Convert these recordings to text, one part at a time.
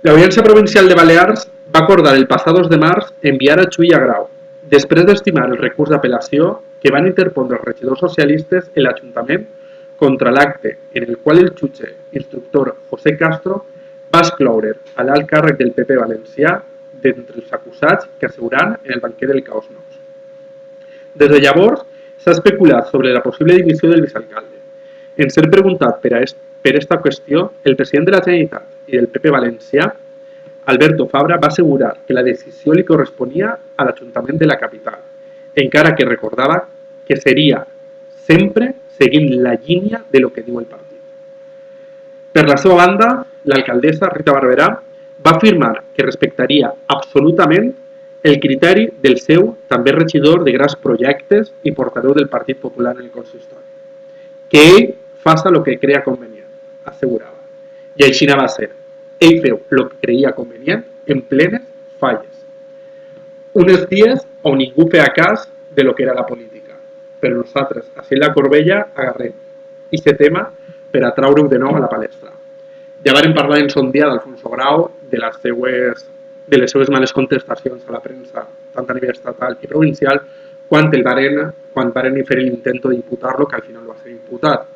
L'Audiència Provincial de Balears va acordar el passat 2 de març enviar a Chuy a Grau, després d'estimar el recurs d'apel·lació que van interpondre els regidors socialistes en l'Ajuntament contra l'acte en el qual el jutge instructor José Castro va excloure a l'alt càrrec del PP valencià d'entre els acusats que asseuran en el banquet del Caos Nous. Des de llavors s'ha especulat sobre la possible dimissió del vicealcalde. En ser preguntat per aquesta qüestió, el president de la Generalitat i del PP valencià, Alberto Fabra, va assegurar que la decisió li corresponia a l'Ajuntament de la capital, encara que recordava que seria sempre seguint la línia de lo que diu el partit. Per la seva banda, l'alcaldessa Rita Barberà va afirmar que respectaria absolutament el criteri del seu també regidor de grans projectes i portaveu del Partit Popular en el consistori. Que ell faça el que crea convenient, assegurava. I així va ser. Ell feu el que creia convenient en plenes falles. Uns dies on ningú feia cas de lo que era la política, però nosaltres, així en la Corbella, agarrem aquest tema per a traure-ho de nou a la palestra. Ja vam parlar en son dia d'Alfonso Grau, de les seues males contestacions a la premsa, tant a nivell estatal i provincial, quan varen fer l'intent d'imputar-lo, que al final va ser imputat.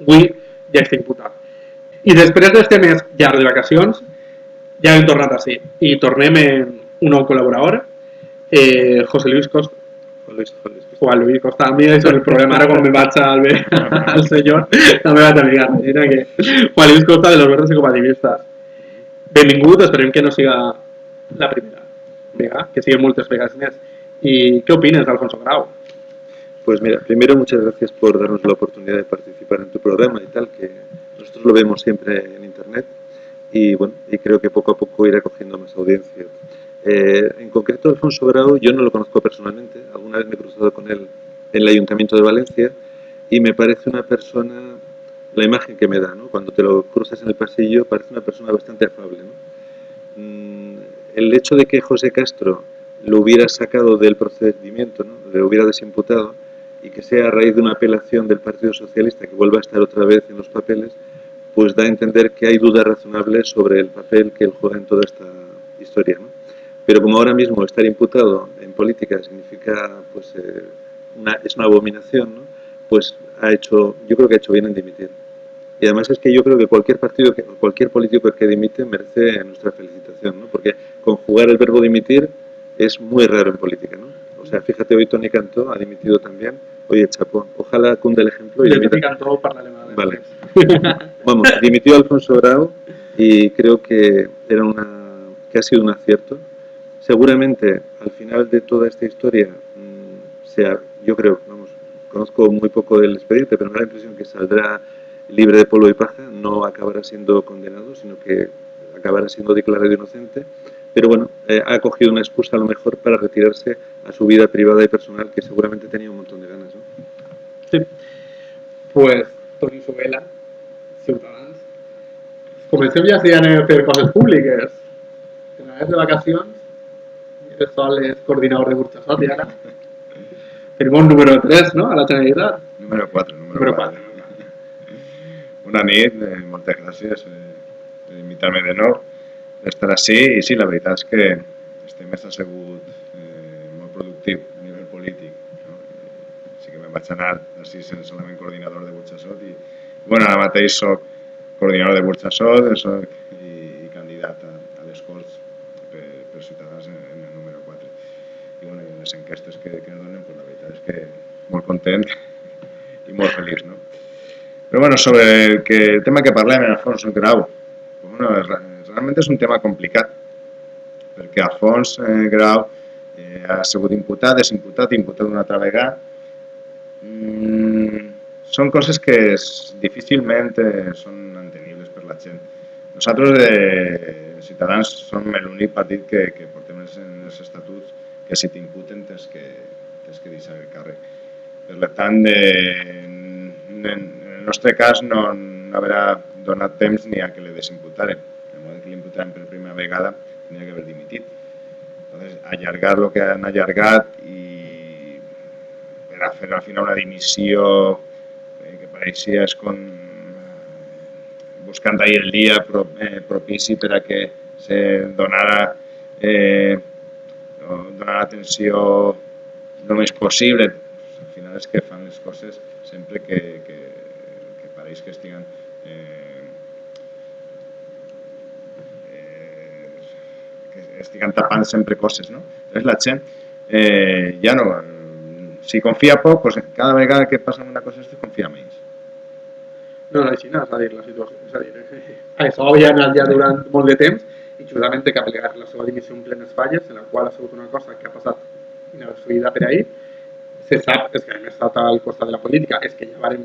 Avui ja està imputat. I després d'aquest mes llarg de vacacions, ja hem tornat així. I tornem en un nou col·laborador, José Luis Costa. Juan Luis Costa. A mi és el problema, ara quan me vaig al senyor, també vaig a mirar. Juan Luis Costa, de los Verdes Ecopativistas. Benvingut, esperem que no siga la primera vega, que siguen moltes vegas més. ¿Y qué opinas, Alfonso Grau? Pues mira, primero muchas gracias por darnos la oportunidad de participar en tu programa y tal, que nosotros lo vemos siempre en internet y bueno, y creo que poco a poco irá cogiendo más audiencia. En concreto, Alfonso Grau, yo no lo conozco personalmente, alguna vez me he cruzado con él en el Ayuntamiento de Valencia y me parece una persona, la imagen que me da, ¿no? Cuando te lo cruzas en el pasillo, parece una persona bastante afable, ¿no? El hecho de que José Castro lo hubiera sacado del procedimiento, ¿no? Lo hubiera desimputado y que sea a raíz de una apelación del Partido Socialista que vuelva a estar otra vez en los papeles, pues da a entender que hay dudas razonables sobre el papel que él juega en toda esta historia, ¿no? Pero como ahora mismo estar imputado en política significa, pues, es una abominación, ¿no? Pues yo creo que ha hecho bien en dimitir. Y además es que yo creo que cualquier político que dimite merece nuestra felicitación, ¿no? Porque conjugar el verbo dimitir es muy raro en política, ¿no? O sea, fíjate, hoy Toni Cantó ha dimitido también. Oye, chapó, ojalá cunda el ejemplo. Y Toni Cantó para la alemana. Vale. Vamos, dimitió Alfonso Grau y creo que ha sido un acierto. Seguramente, al final de toda esta historia, yo creo, vamos, conozco muy poco del expediente, pero me da la impresión que saldrá libre de polvo y paja, no acabará siendo condenado, sino que acabará siendo declarado inocente. Pero bueno, ha cogido una excusa a lo mejor para retirarse a su vida privada y personal, que seguramente tenía un montón de ganas, ¿no? Sí. Pues, Toni Sobela, Ciutadans. Comencem ja a fer coses públiques. En la de vacacions, eres sol és coordinador de Burxassot i ara tenim un número 3, no?, a la Generalitat. Número 4. Una nit, moltes gràcies per invitar-me de nou a estar així i sí, la veritat és que este mes ha sigut molt productiu a nivell polític, no? Sí que me'n vaig anar així sense solament coordinador de Burxassot i bueno, ara mateix soc coordinador de Burxassot i candidat a les Corts per Ciutadans en el número 4 i bueno, en les enquestes que donen, pues la veritat és que molt content i molt feliç, no? Però bueno, sobre el tema que parlem en Alfonso Grau, bueno, realment és un tema complicat, perquè Alfonso Grau ha sigut imputat, desimputat, imputat una altra vegada. Són coses que difícilment són entendibles per la gent. Nosaltres, Ciutadans, som l'únic partit que portem en els estatuts que si t'imputen tens que deixar el càrrec. Per tant, en el nostre cas no haurà donat temps ni a que le desimputaren. En el moment que l'imputaren per primera vegada tenia que haver dimitit. Entonces, allargar el que han allargat i per a fer al final una dimissió que pareixia buscant ahir el dia propici per a que donar atenció el més possible. Al final és que fan les coses sempre que pareix que estiguen tapant sempre coses, no? Llavors la gent ja no... Si confia poc, doncs cada vegada que passa una cosa confia menys. No, així no, és a dir, la situació, és a dir, això ja ha anat ja durant molt de temps i justament té que plegar la seva dimissió en plenes falles, en la qual ha sigut una cosa que ha passat inapercebida per ahir. Se sap, és que hem estat al costat de la política, és que ja vàrem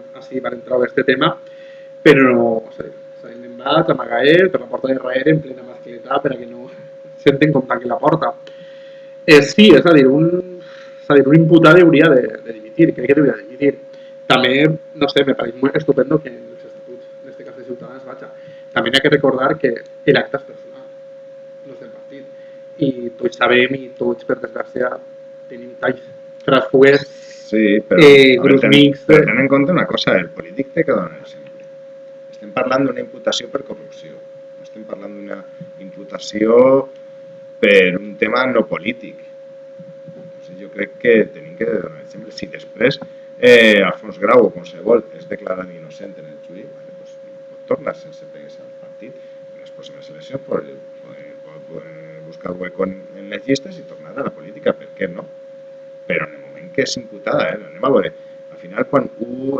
treure aquest tema, però no, anem anat, amagaet, per la porta de darrere, en plena mascleta, perquè no senten com tanquen la porta. Sí, és a dir, un imputat hauria de dimitir, crec que hauria de dimitir. També, no sé, me pareix molt estupendo que en els estatuts, en aquest cas de Ciutadans, també hi ha que recordar que l'acte és personal, no és del partit. I tots sabem, i tots, per desgràcia, tenim talls trasfuguers, grups mixts... Però ten en compte una cosa, el polític té que donar exemple. Estem parlant d'una imputació per corrupció, no estem parlant d'una imputació per un tema no polític. Jo crec que tenim que donar exemple. Si després Alfons Grau o qualsevol és declarat innocent en el judici, doncs pot tornar sense pegues al partit. En les pròximes eleccions pot buscar hueco en les llistes i tornar a la política, per què no? Però en el moment que és imputada, anem a veure, al final quan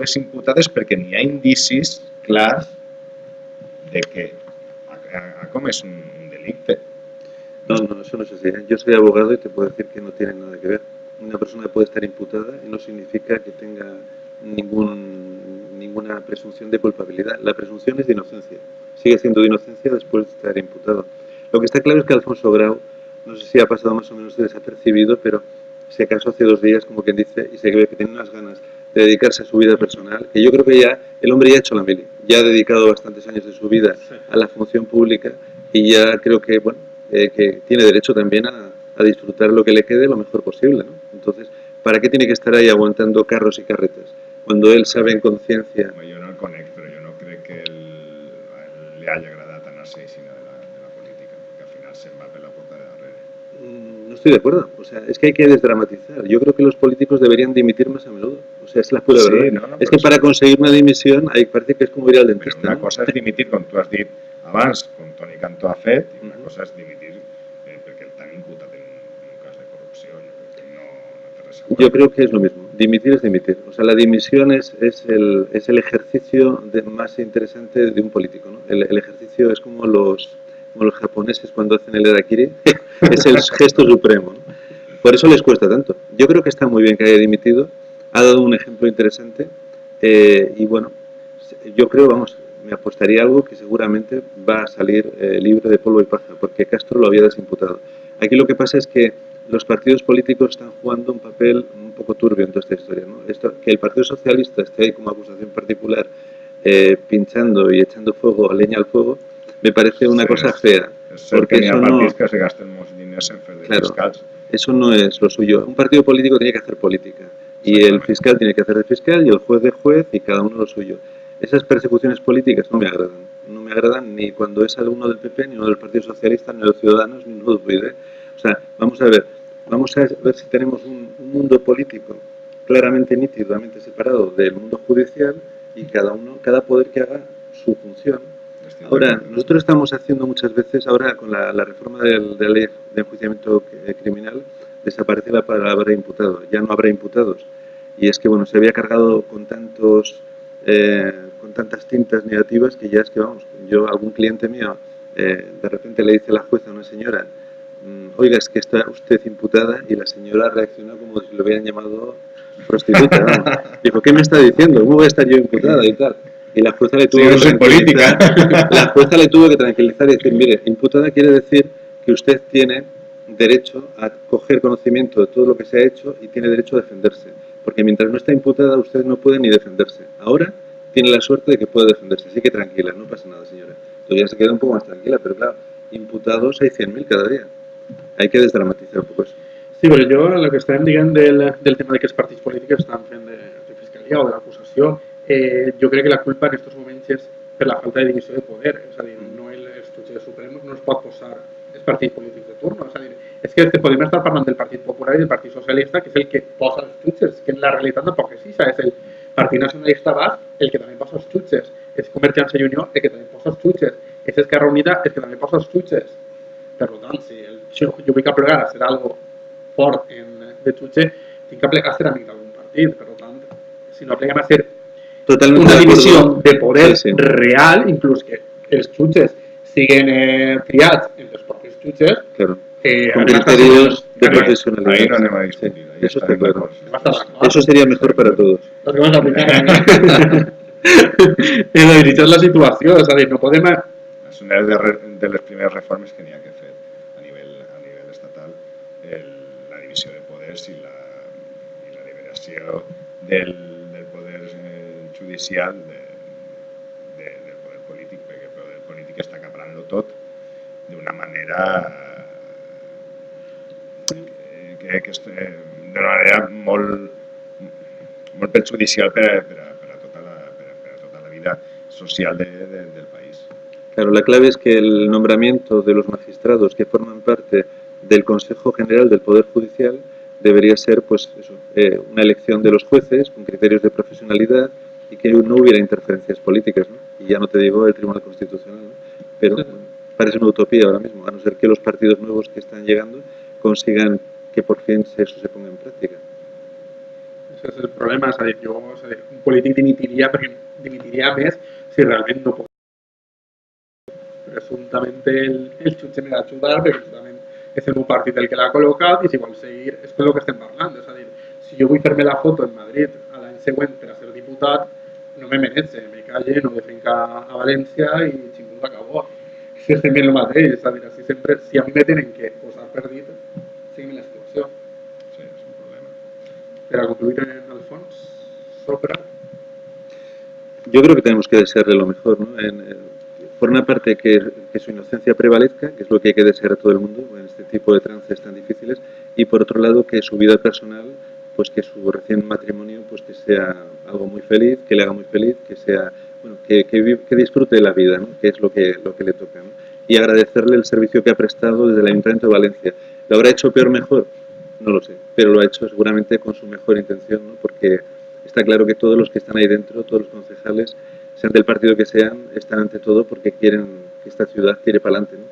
és imputada és perquè n'hi ha indicis clars de que ha comès un delicte. No, eso no es así. Yo soy abogado y te puedo decir que no tiene nada que ver. Una persona puede estar imputada y no significa que tenga ninguna presunción de culpabilidad. La presunción es de inocencia. Sigue siendo de inocencia después de estar imputado. Lo que está claro es que Alfonso Grau, no sé si ha pasado más o menos desapercibido, pero se casó hace 2 días, como quien dice, y se ve que tiene unas ganas de dedicarse a su vida personal, que yo creo que ya el hombre ya ha hecho la mili, ya ha dedicado bastantes años de su vida a la función pública y ya creo que, bueno, que tiene derecho también a disfrutar lo que le quede lo mejor posible, ¿no? Entonces, ¿para qué tiene que estar ahí aguantando carros y carretas? Cuando él sabe en conciencia... Jo no el conec, però jo no crec que li hagi agradat anar-se així de la política, perquè al final se'n va per la porta de darrere. No estoy de acuerdo. O sea, es que hay que desdramatizar. Yo creo que los políticos deberían dimitir más a menudo. O sea, es la pura verdad. No, es que para conseguir una dimisión parece que es como ir al dentista. Però una cosa és dimitir, com tu has dit abans, com Toni Cantó ha fet, i una cosa és dimitir perquè el tan imputat en un cas de corrupció. Jo crec que no té res a veure. Yo creo que es lo mismo. Dimitir es dimitir. O sea, la dimisión es el ejercicio más interesante de un político, ¿no? El ejercicio es como los japoneses cuando hacen el harakiri, es el gesto supremo, ¿no? Por eso les cuesta tanto. Yo creo que está muy bien que haya dimitido, ha dado un ejemplo interesante y bueno, yo creo, vamos, me apostaría algo que seguramente va a salir libre de polvo y paja, porque Castro lo había desimputado. Aquí lo que pasa es que los partidos políticos están jugando un papel un poco turbio en toda esta historia, ¿no? Que el Partido Socialista esté ahí como acusación particular pinchando y echando leña al fuego, me parece una cosa fea. Porque n'hi ha partits que se gasten molts diners en fer de fiscals. Eso no es lo suyo. Un partido político tiene que hacer política. Y el fiscal tiene que hacer de fiscal y el juez de juez y cada uno lo suyo. Esas persecuciones políticas no me agradan. No me agradan ni cuando es uno del PP, ni uno del Partido Socialista, ni de los Ciudadanos, ni uno del PID. O sea, vamos a ver si tenemos un mundo político claramente nítidamente separado del mundo judicial y cada poder que haga su función. Ahora, nosotros estamos haciendo muchas veces, ahora con la reforma de la ley de enjuiciamiento criminal, desaparece la palabra imputado, ya no habrá imputados. Y es que, bueno, se había cargado con tantas tintas negativas que ya es que, vamos, algún cliente mío, de repente le dice la jueza a una señora, oiga, es que está usted imputada, y la señora reaccionó como si le hubieran llamado prostituta, vamos. Dijo, ¿qué me está diciendo? ¿Cómo voy a estar yo imputada y tal? Y la jueza le tuvo que tranquilizar y decir, mire, imputada quiere decir que usted tiene derecho a coger conocimiento de todo lo que se ha hecho y tiene derecho a defenderse. Porque mientras no está imputada, usted no puede ni defenderse. Ahora tiene la suerte de que puede defenderse. Así que tranquila, no pasa nada, señora. Entonces ya se queda un poco más tranquila, pero claro, imputados hay 100.000 cada día. Hay que desdramatizar un poco eso. Sí, però jo el que estàvem dient del tema que els partits polítics estan fent de fiscalia o de l'acusació, jo crec que la culpa en aquests moments és per la falta de divisió de poder, és a dir, no els jutges suprems, no no es pot posar els partits polítics de turno. És a dir, és que podem estar parlant del Partit Popular i del Partit Socialista, que és el que posa els jutges, que en la realitat tampoc és això, és el Partit Nacionalista Basc el que també posa els jutges, és Convergència i Unió el que també posa els jutges, és Esquerra Unida el que també posa els jutges. Per tant, si jo vull que plegar a ser algo fort de jutge, tinc que plegar a ser amic d'algun partit. Per tant, si no pleguem a ser una divisió de poder real, inclús que els jutges siguen triats entre els propis jutges, claro, con criterios de profesionalidad. Ahí no anem a discutir. Sí, eso está claro. Eso sería mejor para todos. Lo que vamos a aplicar és a dir, això és la situació, és a dir, no podem... És una de les primeres reformes que n'hi ha que fer a nivell estatal, la divisió de poders i la liberació del poder judicial del poder polític, perquè el poder polític està acaparant-lo tot d'una manera d'una manera molt perjudicial per a tota la vida social del país. Claro, la clave es que el nombramiento de los magistrados que forman parte del Consejo General del Poder Judicial debería ser pues eso, una elección de los jueces con criterios de profesionalidad y que no hubiera interferencias políticas, ¿no? Y ya no te digo el Tribunal Constitucional, ¿no? Pero parece una utopía ahora mismo, a no ser que los partidos nuevos que están llegando consigan que por fin eso se ponga en práctica. Ese és el problema, és a dir, un polític dimitiria més si realment no pot. Presumptament el jutge m'ha d'ajudar, perquè presumptament és el meu partit el que l'ha col·locat i si vol seguir, és el que estem parlant. És a dir, si jo vull fer-me la foto en Madrid a l'any següent per a ser diputat, no me menege, me calle, no de finca a València i xingún s'acabó. És sempre el mateix, és a dir, si a mi me tenen que posar per dit, seguim la situació. Sí, és un problema. Per a concluir en el fons, Sopra. Yo creo que tenemos que desearle lo mejor, ¿no? Por una parte, que su inocencia prevalezca, que es lo que hay que desear a todo el mundo en este tipo de trances tan difíciles, y por otro lado, que su vida personal, pues que su recién matrimonio, pues que sea algo muy feliz, que le haga muy feliz, que sea, bueno, que disfrute de la vida, ¿no? Que es lo que le toca, ¿no? Y agradecerle el servicio que ha prestado desde el Ayuntamiento de Valencia. ¿Lo habrá hecho peor o mejor? No lo sé, pero lo ha hecho seguramente con su mejor intención, ¿no? Porque está claro que todos los que están ahí dentro, todos los concejales, sean del partido que sean, están ante todo porque quieren que esta ciudad tire para adelante, ¿no?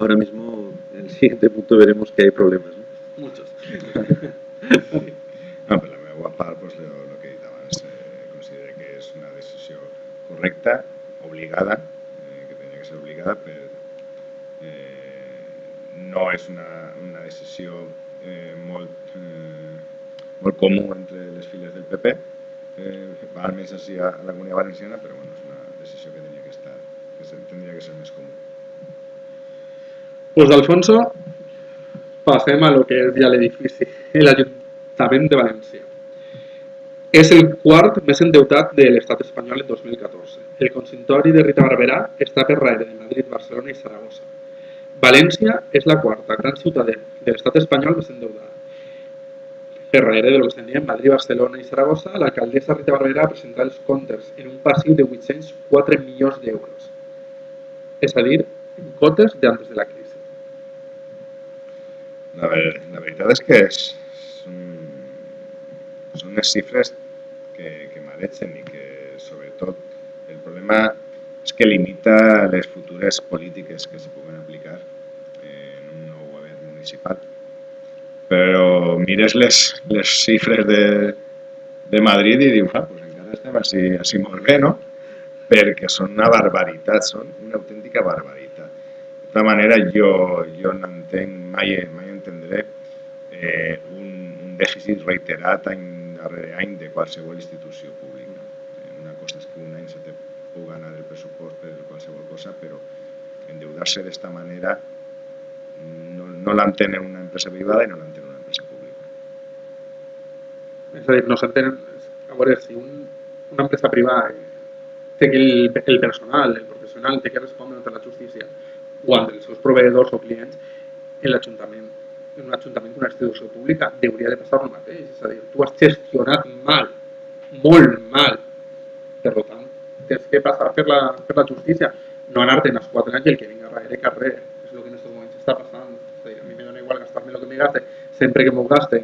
Ahora mismo, en el siguiente punto, veremos que hay problemas, ¿no? Muchos. No, per la meva part, doncs, el que he dit abans, considero que és una decisió correcta, obligada, que tenia que ser obligada, no és una decisió molt comú entre les files del PP, almenys així a la Comunitat Valenciana, però bueno, és una decisió que tindria que ser més comú. Pues Alfonso, passem a lo que és ja l'edifici, l'Ajuntament de València. És el quart més endeutat de l'estat espanyol en 2014. El consistori de Rita Barberà està per darrere de Madrid, Barcelona i Saragossa. València és la quarta gran ciutat de l'estat espanyol més endeutada. Per darrere de lo que tenien Madrid, Barcelona i Saragossa, l'alcaldessa Rita Barberà ha presentat els comptes en un passiu de 804 milions d'euros. És a dir, en comptes d'antes de la crisi. La veritat és que són unes xifres que maregen i que, sobretot, el problema és que limita les futures polítiques que se puguen aplicar en un nou govern municipal. Però mires les xifres de Madrid i dius, pues encara estem així molt bé, no? Perquè són una barbaritat, són una autèntica barbaritat. De tota manera, jo no entenc, mai entendré un dèficit reiterat any darrere any de qualsevol institució pública. Una cosa és que un any se te puga anar el pressupost per qualsevol cosa, però endeudar-se d'esta manera no l'entén una empresa privada i no l'entén una empresa pública. És a dir, no s'entén... A veure, si una empresa privada té que el personal, el professional, té que respondre ante la justícia o ante els seus proveïdors o clients, en l'Ajuntament, en un ajuntament d'una institució pública, hauria de passar el mateix. És a dir, tu has gestionat mal, molt mal. Per tant, tens que passar per la justícia, no anar-te'n als 4 anys i el que vinga darrere carrer. És gaste, sempre que m'ho gaste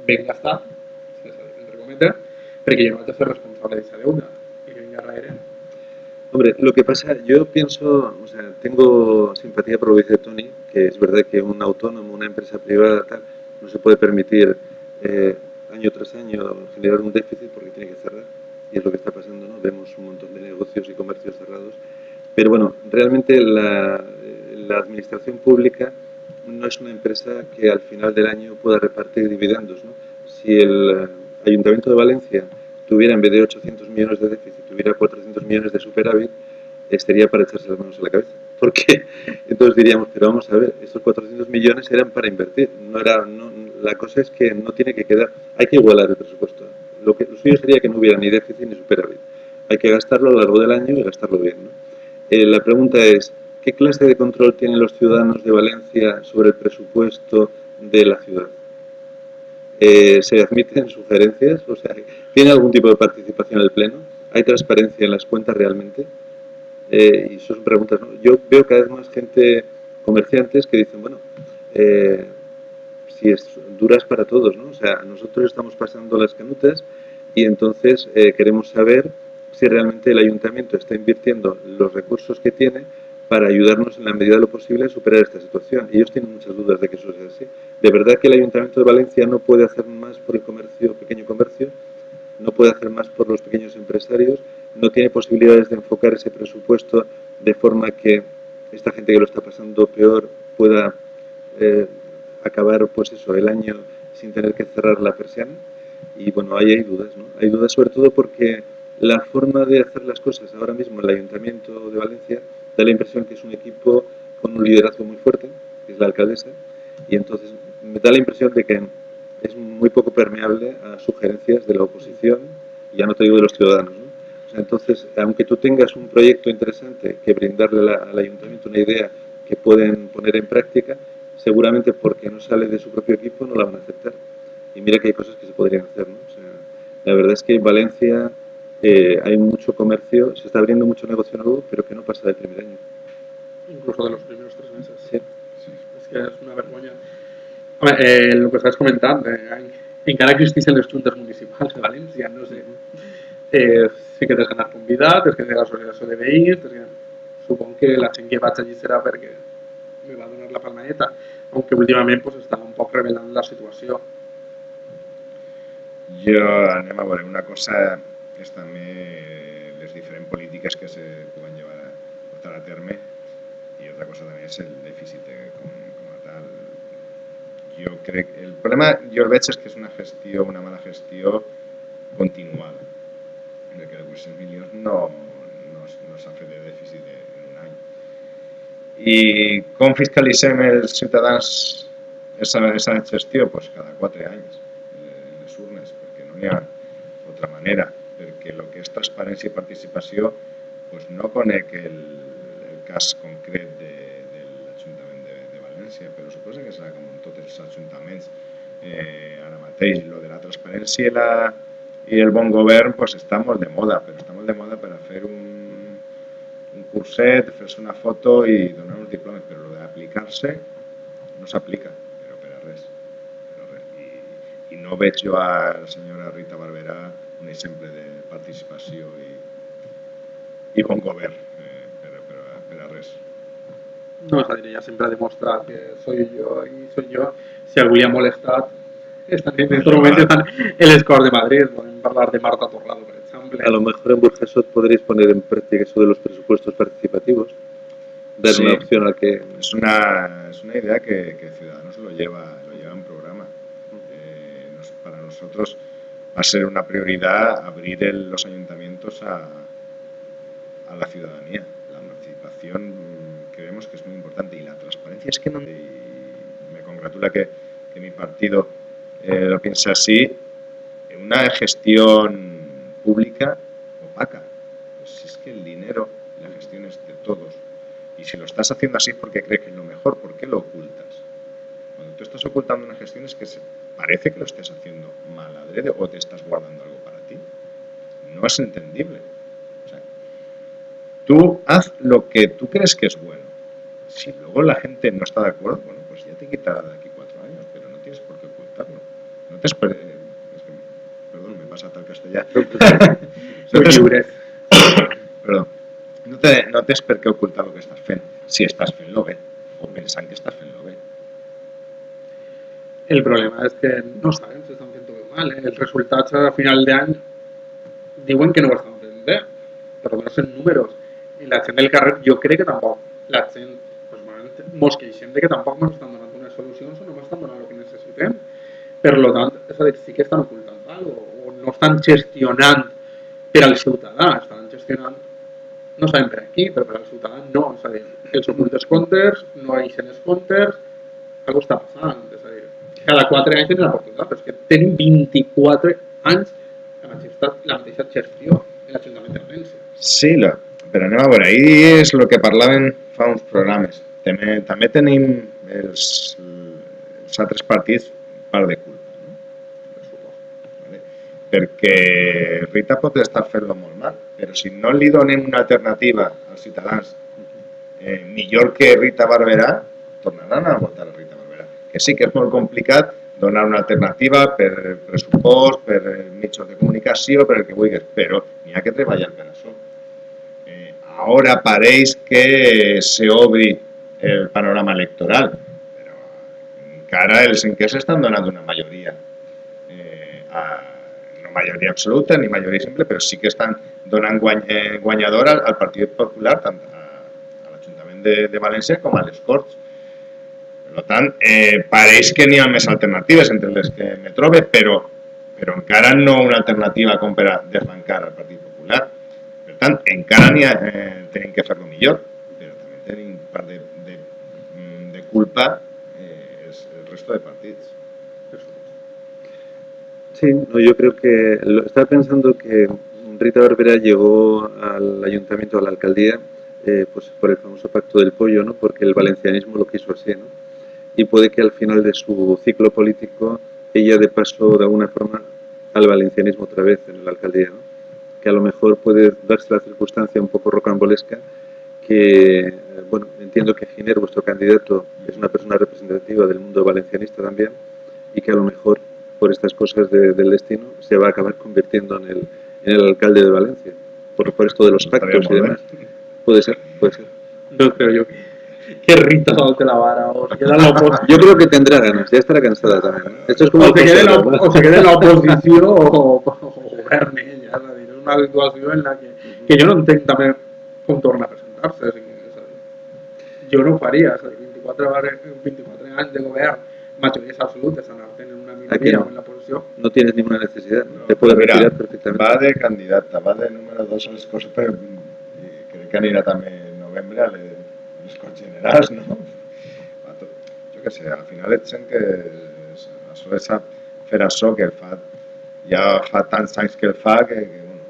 ben gastat, entre cometes, perquè jo no vaig a ser responsable d'aquesta deuda i que vinga darrere. Hombre, lo que pasa, yo pienso, o sea, tengo simpatía por lo que dice Tony, que es verdad que un autónomo, una empresa privada, tal, no se puede permitir año tras año generar un déficit porque tiene que cerrar. Y es lo que está pasando, ¿no? Vemos un montón de negocios y comercios cerrados. Pero bueno, realmente la administración pública no es una empresa que al final del año pueda repartir dividendos, ¿no? Si el Ayuntamiento de Valencia tuviera, en vez de 800 millones de déficit, tuviera 400 millones de superávit, sería para echarse las manos a la cabeza. Porque entonces diríamos, pero vamos a ver, estos 400 millones eran para invertir. La cosa es que no tiene que quedar, hay que igualar el presupuesto. Lo suyo sería que no hubiera ni déficit ni superávit. Hay que gastarlo a lo largo del año y gastarlo bien, ¿no? La pregunta es, ¿qué clase de control tienen los ciudadanos de Valencia sobre el presupuesto de la ciudad? ¿Se admiten sugerencias? O sea, ¿tiene algún tipo de participación en el Pleno? ¿Hay transparencia en las cuentas realmente? Y eso son preguntas, ¿no? Yo veo cada vez más gente, comerciantes, que dicen, bueno, si es duras para todos, ¿no? O sea, nosotros estamos pasando las canutas y entonces queremos saber si realmente el ayuntamiento está invirtiendo los recursos que tiene para ayudarnos en la medida de lo posible a superar esta situación. Y ellos tienen muchas dudas de que eso sea así. De verdad que el Ayuntamiento de Valencia no puede hacer más por el comercio, pequeño comercio, no puede hacer más por los pequeños empresarios, no tiene posibilidades de enfocar ese presupuesto de forma que esta gente que lo está pasando peor pueda acabar, pues eso, el año sin tener que cerrar la persiana. Y bueno, ahí hay dudas, ¿no? Hay dudas sobre todo porque la forma de hacer las cosas ahora mismo el Ayuntamiento de Valencia da la impresión que es un equipo con un liderazgo muy fuerte, que es la alcaldesa, y entonces me da la impresión de que es muy poco permeable a sugerencias de la oposición, y ya no te digo de los ciudadanos, ¿no? O sea, entonces, aunque tú tengas un proyecto interesante que brindarle al ayuntamiento una idea que pueden poner en práctica, seguramente porque no sale de su propio equipo no la van a aceptar. Y mira que hay cosas que se podrían hacer, ¿no? O sea, la verdad es que en Valencia hay mucho comercio, se está abriendo mucho negocio nuevo, pero que no pasa del primer año. Incluso de los primeros 3 meses. Sí. És que és una vergonya. Home, el que estàs comentant, encara existeixen les juntes municipals de València, no sé. Sí que tens que anar convidat, tens que tenir l'associació de veïns, suponc que la gent que vaig allí serà perquè me va donar la palmadeta, aunque últimament pues, està un poc revelant la situació. Jo anem a veure una cosa és també les diferents polítiques que se poden llevar a portar a terme i altra cosa també és el dèficit com a tal. Jo crec el problema jo el veig és que és una gestió, una mala gestió continuada, perquè els 800 milions no s'han fet de dèficit en un any. I com fiscalitzem els ciutadans aquesta gestió? Pues cada 4 anys en les urnes, perquè no n'hi ha altra manera, perquè el que és transparència i participació pues no conec el cas concret de l'Ajuntament de València, però suposo que serà com en tots els ajuntaments ara mateix. Lo de la transparència i el bon govern pues està molt de moda, però està molt de moda per a fer un curset, fer-se una foto i donar uns diplomes, però lo d'aplicar-se no s'aplica, però per a res. I no veig jo a la senyora Rita Barberà un exemple de participació i bon govern per a res. No, és a dir, ella sempre ha demostrat que soy yo y soy yo. Si algú li ha molestat, en estos momentos están en les Corts de Madrid. Podem parlar de Marta Torrado, por ejemplo. A lo mejor en Burjasot podréis poner en práctica eso de los presupuestos participativos. Dar sí, una opción al que... Es una idea que Ciudadanos lo lleva en programa. Para nosotros va a ser una prioridad abrir los ayuntamientos a la ciudadanía. La participación creemos que es muy importante y la transparencia es que no... Y me congratula que mi partido lo piense así. Una gestión pública opaca. Pues si es que el dinero, la gestión es de todos. Y si lo estás haciendo así es porque crees que es lo mejor, ¿por qué lo ocultas? Cuando tú estás ocultando una gestión es que parece que lo estés haciendo mal adrede o te estás guardando algo para ti. No es entendible. O sea, tú haz lo que tú crees que es bueno. Si luego la gente no está de acuerdo, bueno, pues ya te quitará de aquí 4 años, pero Perdón, m'he passat al castellà. Perdó. No tens per què ocultar el que estàs fent, si estàs fent-lo bé, o pensant que estàs fent-lo bé. El problema és que no sabem si estan fent-ho bé o mal. Els resultats a final d'any diuen que no ho estan fent bé, però no són números. I la gent del carrer, jo crec que tampoc. La gent, mos queixem de que tampoc ens estan donant unes solucions o no estan donant el que necessitem. Per tant, és a dir, sí que estan ocultant alguna cosa, o no estan gestionant per al ciutadà, estan gestionant, no sabem per aquí, però per al ciutadà no. És a dir, els ocultes comptes, no eixen els comptes, alguna cosa està passant. És a dir, cada 4 anys tenen l'oportunitat, però és que tenim 24 anys la mateixa gestió en l'Ajuntament de València. Sí, però anem a veure, ahir és el que parlaven fa uns programes. També tenim els altres partits part de culpa, no? Vale? Perquè Rita pot estar fent-lo molt mal, però si no li donem una alternativa als ciutadans millor que Rita Barberà, tornaran a votar a Rita Barberà. Que sí que és molt complicat donar una alternativa per pressupost, per mitjans de comunicació, per el que vulguis, però n'hi ha que treballar per això. Ara pareix que s'obri el panorama electoral, però encara els enquestes estan donant una majoria, no majoria absoluta ni majoria simple, però sí que estan donant guanyadora al Partit Popular, tant a l'Ajuntament de València com a les Corts. Per tant, pareix que n'hi ha més alternatives entre les que me trobe, però encara no una alternativa com per a desbancar el Partit Popular. Per tant, encara tenim que fer-lo millor, però també tenim part de culpa el resto de partits. Sí, no, yo creo que estaba pensando que Rita Barberá llegó al ayuntamiento, a la alcaldía, pues por el famoso pacto del pollo, ¿no? Porque el valencianismo lo quiso así, ¿no? Y puede que al final de su ciclo político ella dé paso de alguna forma al valencianismo otra vez en la alcaldía, ¿no? Que a lo mejor puede darse la circunstancia un poco rocambolesca que, bueno, entiendo que Giner, vuestro candidato, es una persona representativa del mundo valencianista también y que a lo mejor por estas cosas del destino se va a acabar convirtiendo en el alcalde de Valencia, por esto de los pactos y demás. Puede ser, puede ser. No creo yo que Rita salte la vara o se queda en la oposición. Yo creo que tendrá ganas, ya estará cansada también, ¿no? Esto es como o se quede en la oposición o governi ella, és a dir, és una situació en la que jo no entenc també com torna a presentar-se, és a dir, jo no ho faria, és a dir, 24 anys de govern, majories absolutes, anar-te'n en una minoria o en la posició. No tienes ninguna necesidad, ¿no? Te puedes retirar perfectamente. Va de candidata, va de número 2 a les coses, però crec que anirà també en novembre a les Corts Generals, no? Jo què sé, al final et sent que això de fer això, que ja fa tants anys que el fa, que bueno...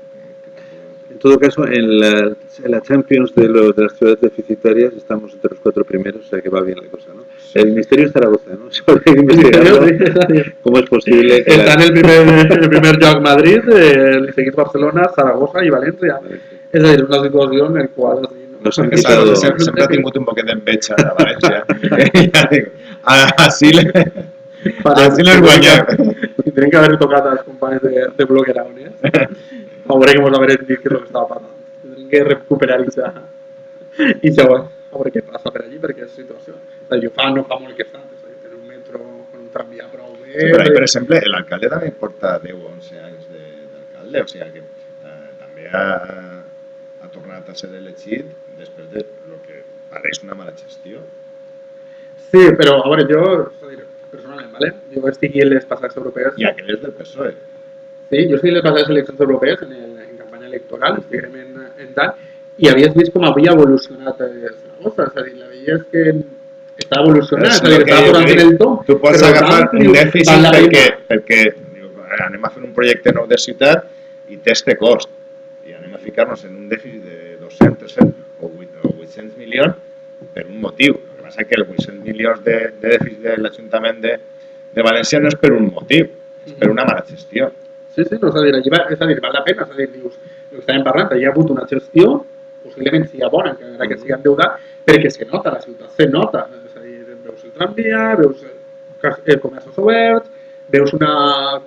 En todo caso, en la Champions de las ciudades deficitarias estamos entre los 4 primeros, o sea que va bien la cosa, ¿no? El Ministerio de Zaragoza, ¿no? Solo hay que investigarlo. ¿Cómo es posible que está en el primer lloc Madrid, el seguit Barcelona, Zaragoza i València. És a dir, una situació en la qual... Sempre ha tingut un poquet d'enveja a València. Ja dic, així l'hem guanyat. Tenen que haver tocat als companys de Bloc Araunes. A veure que mos haver dit què és el que estava passant. Tenen que recuperar i ja a veure què passa per allí, perquè és situació. No fa molt que està, tenir un metro con un tramvia prou bé... Sí, però ahí, per exemple, l'alcalde també porta 10 o 11 anys d'alcalde, o sigui que també ha tornat a ser elegit després de lo que pareix una mala gestió. Sí, però a veure, jo, personalment, ¿vale? Jo estic en les passades europees... I aquell és del PSOE. Sí, jo estic en les passades eleccions europees, en campanya electoral, estiguem en tal, i havies vist com havia evolucionat Zaragoza, és a dir, la veies que està evolucionant, és a dir, està posant en el tom. Tu pots agafar un dèficit perquè anem a fer un projecte nou de ciutat i té este cost, i anem a ficar-nos en un dèficit de 200, 300 o 800 milions per un motiu. El que passa és que els 800 milions de dèficit de l'Ajuntament de València no és per un motiu, és per una mala gestió. Sí, no, és a dir, val la pena, és a dir, dius, el que estàvem parlant, hi ha hagut una gestió, possiblement sigui bona, encara que sigui endeutat, perquè se nota, la ciutat se nota, és a dir, veus el tramvia, veus els comerços oberts, veus una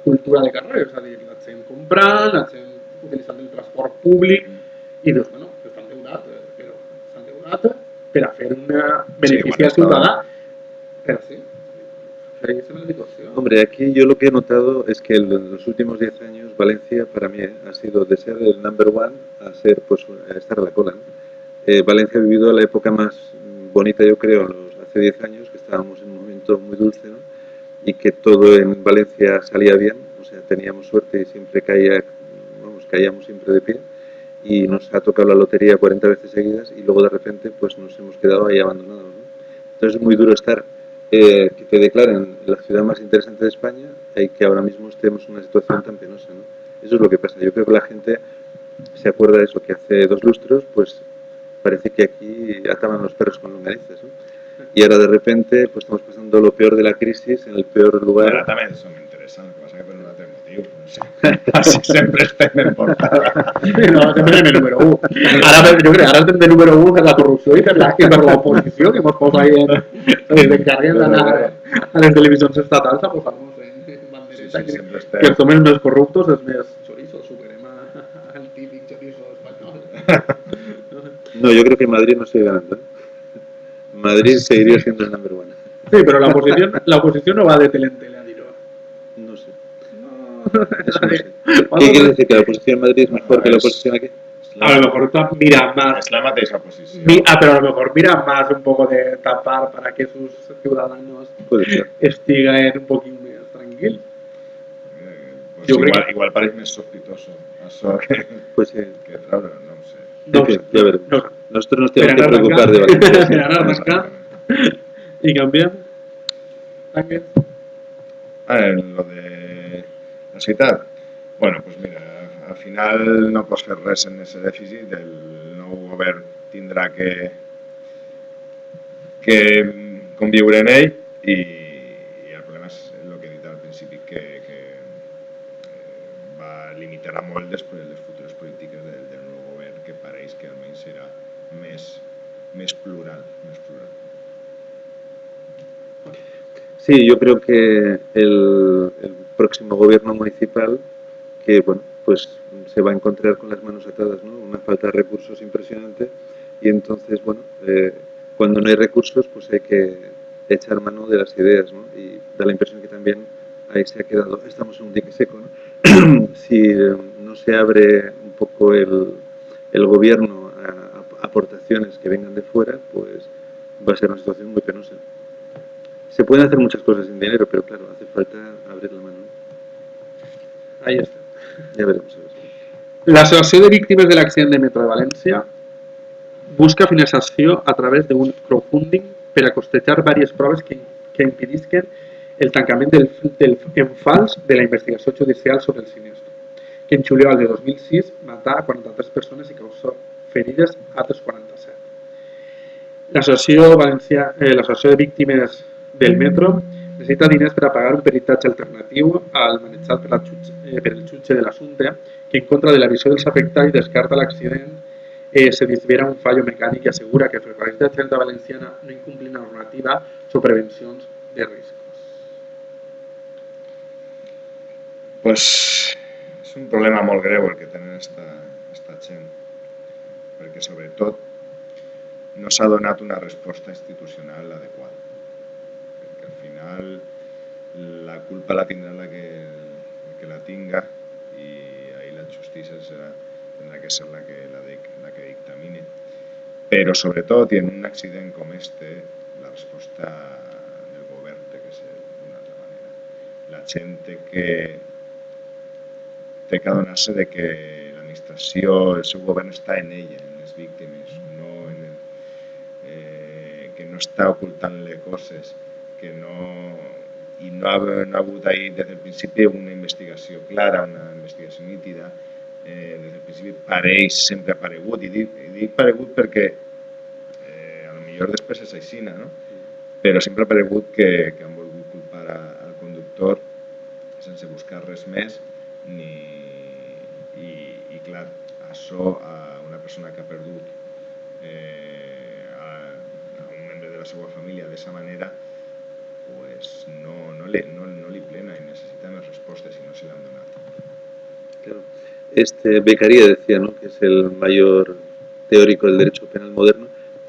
cultura de carrer, és a dir, la gent comprant, la gent utilitzant el transport públic, i dius, bueno, s'ha endeutat, però s'ha endeutat per a fer un benefici al ciutadà, però sí, esa es la situación. Hombre, aquí yo lo que he notado es que en los últimos 10 años Valencia para mí ha sido de ser el number one a ser pues a estar a la cola, ¿no? Valencia ha vivido la época más bonita, yo creo, hace 10 años, que estábamos en un momento muy dulce, ¿no? Y que todo en Valencia salía bien, o sea, teníamos suerte y siempre caíamos siempre de pie, y nos ha tocado la lotería 40 veces seguidas y luego de repente pues nos hemos quedado ahí abandonados, ¿no? Entonces es muy duro estar, que te declaren la ciudad más interesante de España y que ahora mismo estemos en una situación tan penosa, ¿no? Eso es lo que pasa. Yo creo que la gente se acuerda de eso, que hace 2 lustros pues parece que aquí ataban los perros con longanizas, ¿no? Y ahora de repente pues estamos pasando lo peor de la crisis en el peor lugar. Ara també som interessants, el que passa que per un altre motiu. No sé. Així sempre estem en portada. No, sempre anem de número 1. Ara, jo crec, ara estem de número 1 per la corrupció i per l'oposició, que ens posa ahí ens encarreguen d'anar a les televisions estatals a posar-nos en bandereta, Sí, sempre estem. que som els més corruptos, els més chorizos, superem al típic chorizo espanyol. No, yo creo que Madrid no sigue ganando, ¿eh? Madrid seguiría siendo el number one. Sí, pero la oposición no va de telentele a dir-ho. No sé. No, Eso no sé. ¿Qué quiere decir? ¿Que la oposición en Madrid es mejor que la oposición aquí? a lo mejor mira más. És la mateixa posició. Pero a lo mejor mira más un poco de tapar para que sus ciudadanos Puede ser. estiguen un poquito más tranquilos. Pues Jo crec igual pareix més sospitoso això Pues sí. que treure, no ho sé. No En fin, sé. ya veremos. No sé. Nosotros nos tenemos que Pero preocupar de arrancar, Valencia. pero arrancar y cambiar. Ángel. Lo de la ciutat. Bueno, doncs mira, al final no pots fer res en aquest dèficit, el nou govern tindrà que conviure en ell i el problema és el que he dit al principi, que va limitarà molt després les futures polítiques del nou govern, que pareix que almenys serà més plural. Sí, yo creo que el próximo gobierno municipal, que bueno, pues se va a encontrar con las manos atadas, ¿no? Una falta de recursos impresionante y entonces, bueno, cuando no hay recursos, pues hay que echar mano de las ideas, ¿no? Y da la impresión que también ahí se ha quedado, estamos en un dique seco, ¿no? Si no se abre un poco el gobierno a aportaciones que vengan de fuera, pues va a ser una situación muy penosa. Se pueden hacer muchas cosas sin dinero, pero claro, hace falta abrir la mano. Ahí está. Ya veremos. L'Associació de Víctimes de l'Accident de Metro de València busca finançació a través d'un crowdfunding per a costejar diverses proves que impedisquen el tancament en fals de la investigació judicial sobre el sinistre, que en juliol de 2006 matà a 43 persones i causó ferides a altres 47. L'Associació de Víctimes del Metro necessita diners per a pagar un peritatge alternatiu al manejat per el jutge de l'assumpte, que en contra de la visió dels afectats descarta l'accident se disvera un fallo mecànic i assegura que Ferrocarrils de la Generalitat Valenciana no incomplint la normativa sobre prevencions de riscos. Pues és un problema molt greu el que tenen esta gent, perquè sobretot no s'ha donat una resposta institucional adequada. Perquè al final la culpa la tindrà el que la tinga i ahí la justícia tindrà que ser la que dictamine. Però sobretot, i en un accident com este, la resposta del govern té que ser d'una altra manera. La gent té que adonar-se de que l'administració, el seu govern està en ella, en les víctimes, que no està ocultant-le coses, que no ha hagut ahí des del principi una investigació clara, una investigació nítida. Des del principi pareix, sempre ha aparegut, i dic aparegut perquè potser després és així, no? Però sempre ha aparegut que han volgut culpar al conductor sense buscar res més, i clar, això a una persona que ha perdut a un membre de la seva família d'aquesta manera, pues no li plena i necessita Beccaria decía, ¿no?, que es el mayor teórico del derecho penal moderno,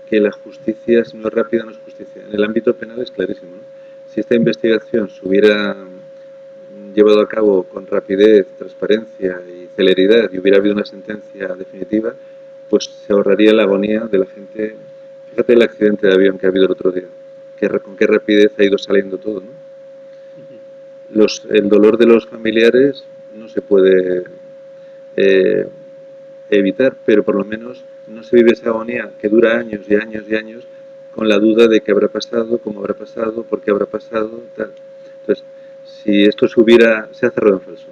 que la justicia, si no es rápida, no es justicia. En el ámbito penal es clarísimo, ¿no? Si esta investigación se hubiera llevado a cabo con rapidez, transparencia y celeridad y hubiera habido una sentencia definitiva, pues se ahorraría la agonía de la gente. Fíjate el accidente de avión que ha habido el otro día, con qué rapidez ha ido saliendo todo, ¿no? El dolor de los familiares no se puede evitar, pero por lo menos no se vive esa agonía que dura años y años y años con la duda de qué habrá pasado, cómo habrá pasado, por qué habrá pasado, tal. Entonces, si esto se ha cerrado en falso.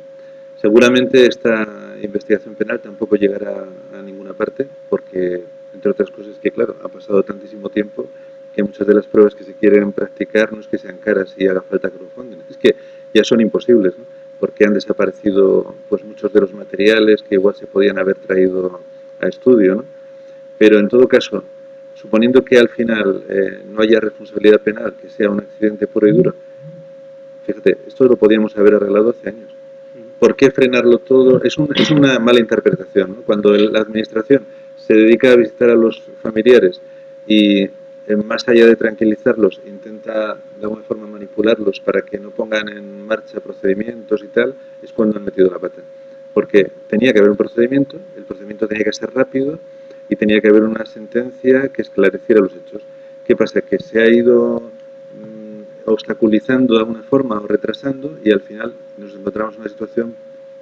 Seguramente esta investigación penal tampoco llegará a ninguna parte, porque, entre otras cosas, que claro, ha pasado tantísimo tiempo que muchas de las pruebas que se quieren practicar no es que sean caras y haga falta que lo fonden, es que ya son imposibles, ¿no? Porque han desaparecido pues muchos de los materiales que igual se podían haber traído a estudio, ¿no? Pero en todo caso, suponiendo que al final no haya responsabilidad penal, que sea un accidente puro y duro, fíjate, esto lo podíamos haber arreglado hace años. ¿Por qué frenarlo todo? Es una mala interpretación, ¿no? Cuando la administración se dedica a visitar a los familiares y más allá de tranquilizarlos, intenta de alguna forma manipularlos para que no pongan en marcha procedimientos y tal, es cuando han metido la pata. Porque tenía que haber un procedimiento, el procedimiento tenía que ser rápido y tenía que haber una sentencia que esclareciera los hechos. ¿Qué pasa? Que se ha ido obstaculizando de alguna forma o retrasando y al final nos encontramos en una situación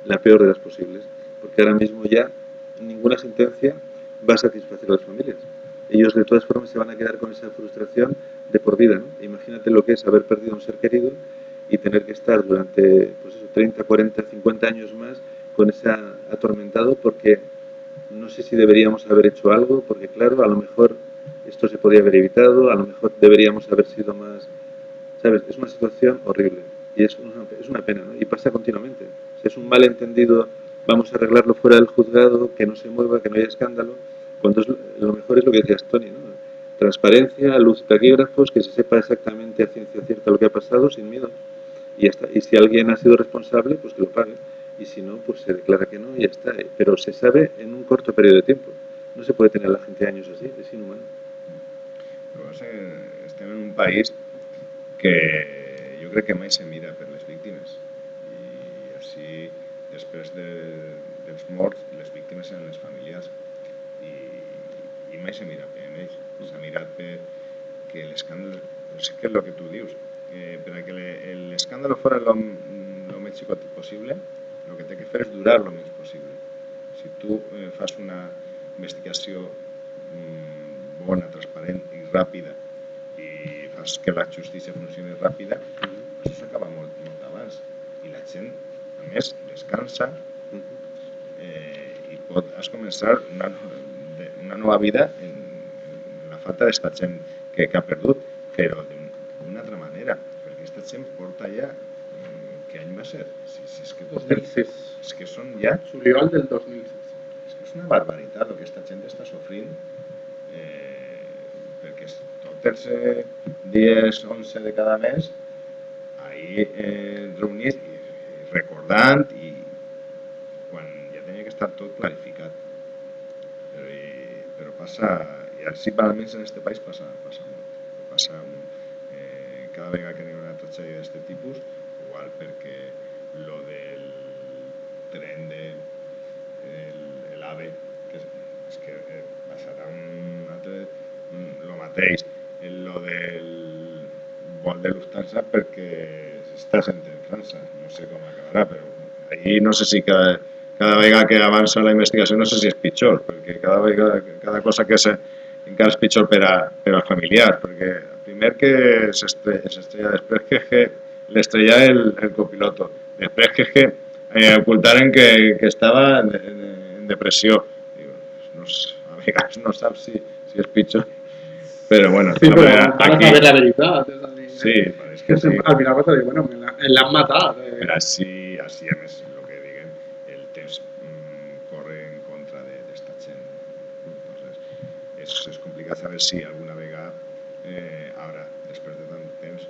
la peor de las posibles, porque ahora mismo ya ninguna sentencia va a satisfacer a las familias. Ellos de todas formas se van a quedar con esa frustración de por vida, ¿no? Imagínate lo que es haber perdido a un ser querido y tener que estar durante pues eso, 30, 40, 50 años más con esa atormentado porque no sé si deberíamos haber hecho algo, porque claro, a lo mejor esto se podría haber evitado, a lo mejor deberíamos haber sido más, ¿sabes? Es una situación horrible y es una pena, ¿no? Y pasa continuamente. Si es un malentendido, vamos a arreglarlo fuera del juzgado, que no se mueva, que no haya escándalo, cuando lo mejor es lo que decías, Tony, ¿no? Transparencia, luz de taquígrafos, que se sepa exactamente a ciencia cierta lo que ha pasado, sin miedo. Y ya está. Y si alguien ha sido responsable, pues que lo pague. Y si no, pues se declara que no y ya está. Pero se sabe en un corto periodo de tiempo. No se puede tener a la gente años así, es inhumano. Lo que passa que estem en un país que jo crec que mai se mira per les víctimes i així després dels morts les víctimes eren les familiars i mai se mira per ells, s'ha mirat que l'escàndol, és que és el que tu dius, per a que l'escàndol fora lo més xicot possible, el que té que fer és durar lo més possible. Si tu fas una investigació bona, transparent i ràpida i fas que la justícia funcioni ràpida, això s'acaba molt abans i la gent, a més, descansa i has començar una nova vida en la falta d'esta gent que ha perdut, però d'una altra manera, perquè aquesta gent porta ja ¿qué año va a ser? Si es que 2006. Es que son ya... Juliol del 2006. Es que és una barbaritat el que esta gent està sofrint perquè tots els dies 11 de cada mes ahí reunits i recordant i quan ja tenia que estar tot clarificat però passa i així almenys en este país passa molt cada vegada que hi ha una tragèdia d'aquest tipus igual perquè lo del tren de l'AVE que és que passarà un altre lo mateix lo del vol de Lufthansa perquè s'està sent en França no sé com acabarà però ahí no sé si cada vegada que avança la investigació no sé si és pitjor perquè cada cosa que és encara és pitjor per als familiars perquè primer que s'estrella després que l'estrella el copiloto després que ocultaren que estava en depressió a vegades no saps si és pitjor però bueno sí, però vas a saber la veritat sí, pareix que sí al final vas a dir, bueno, l'han matat però així a més el que diguem el temps corre en contra d'esta gent entonces és complicat saber si alguna vegada ara, després de tant temps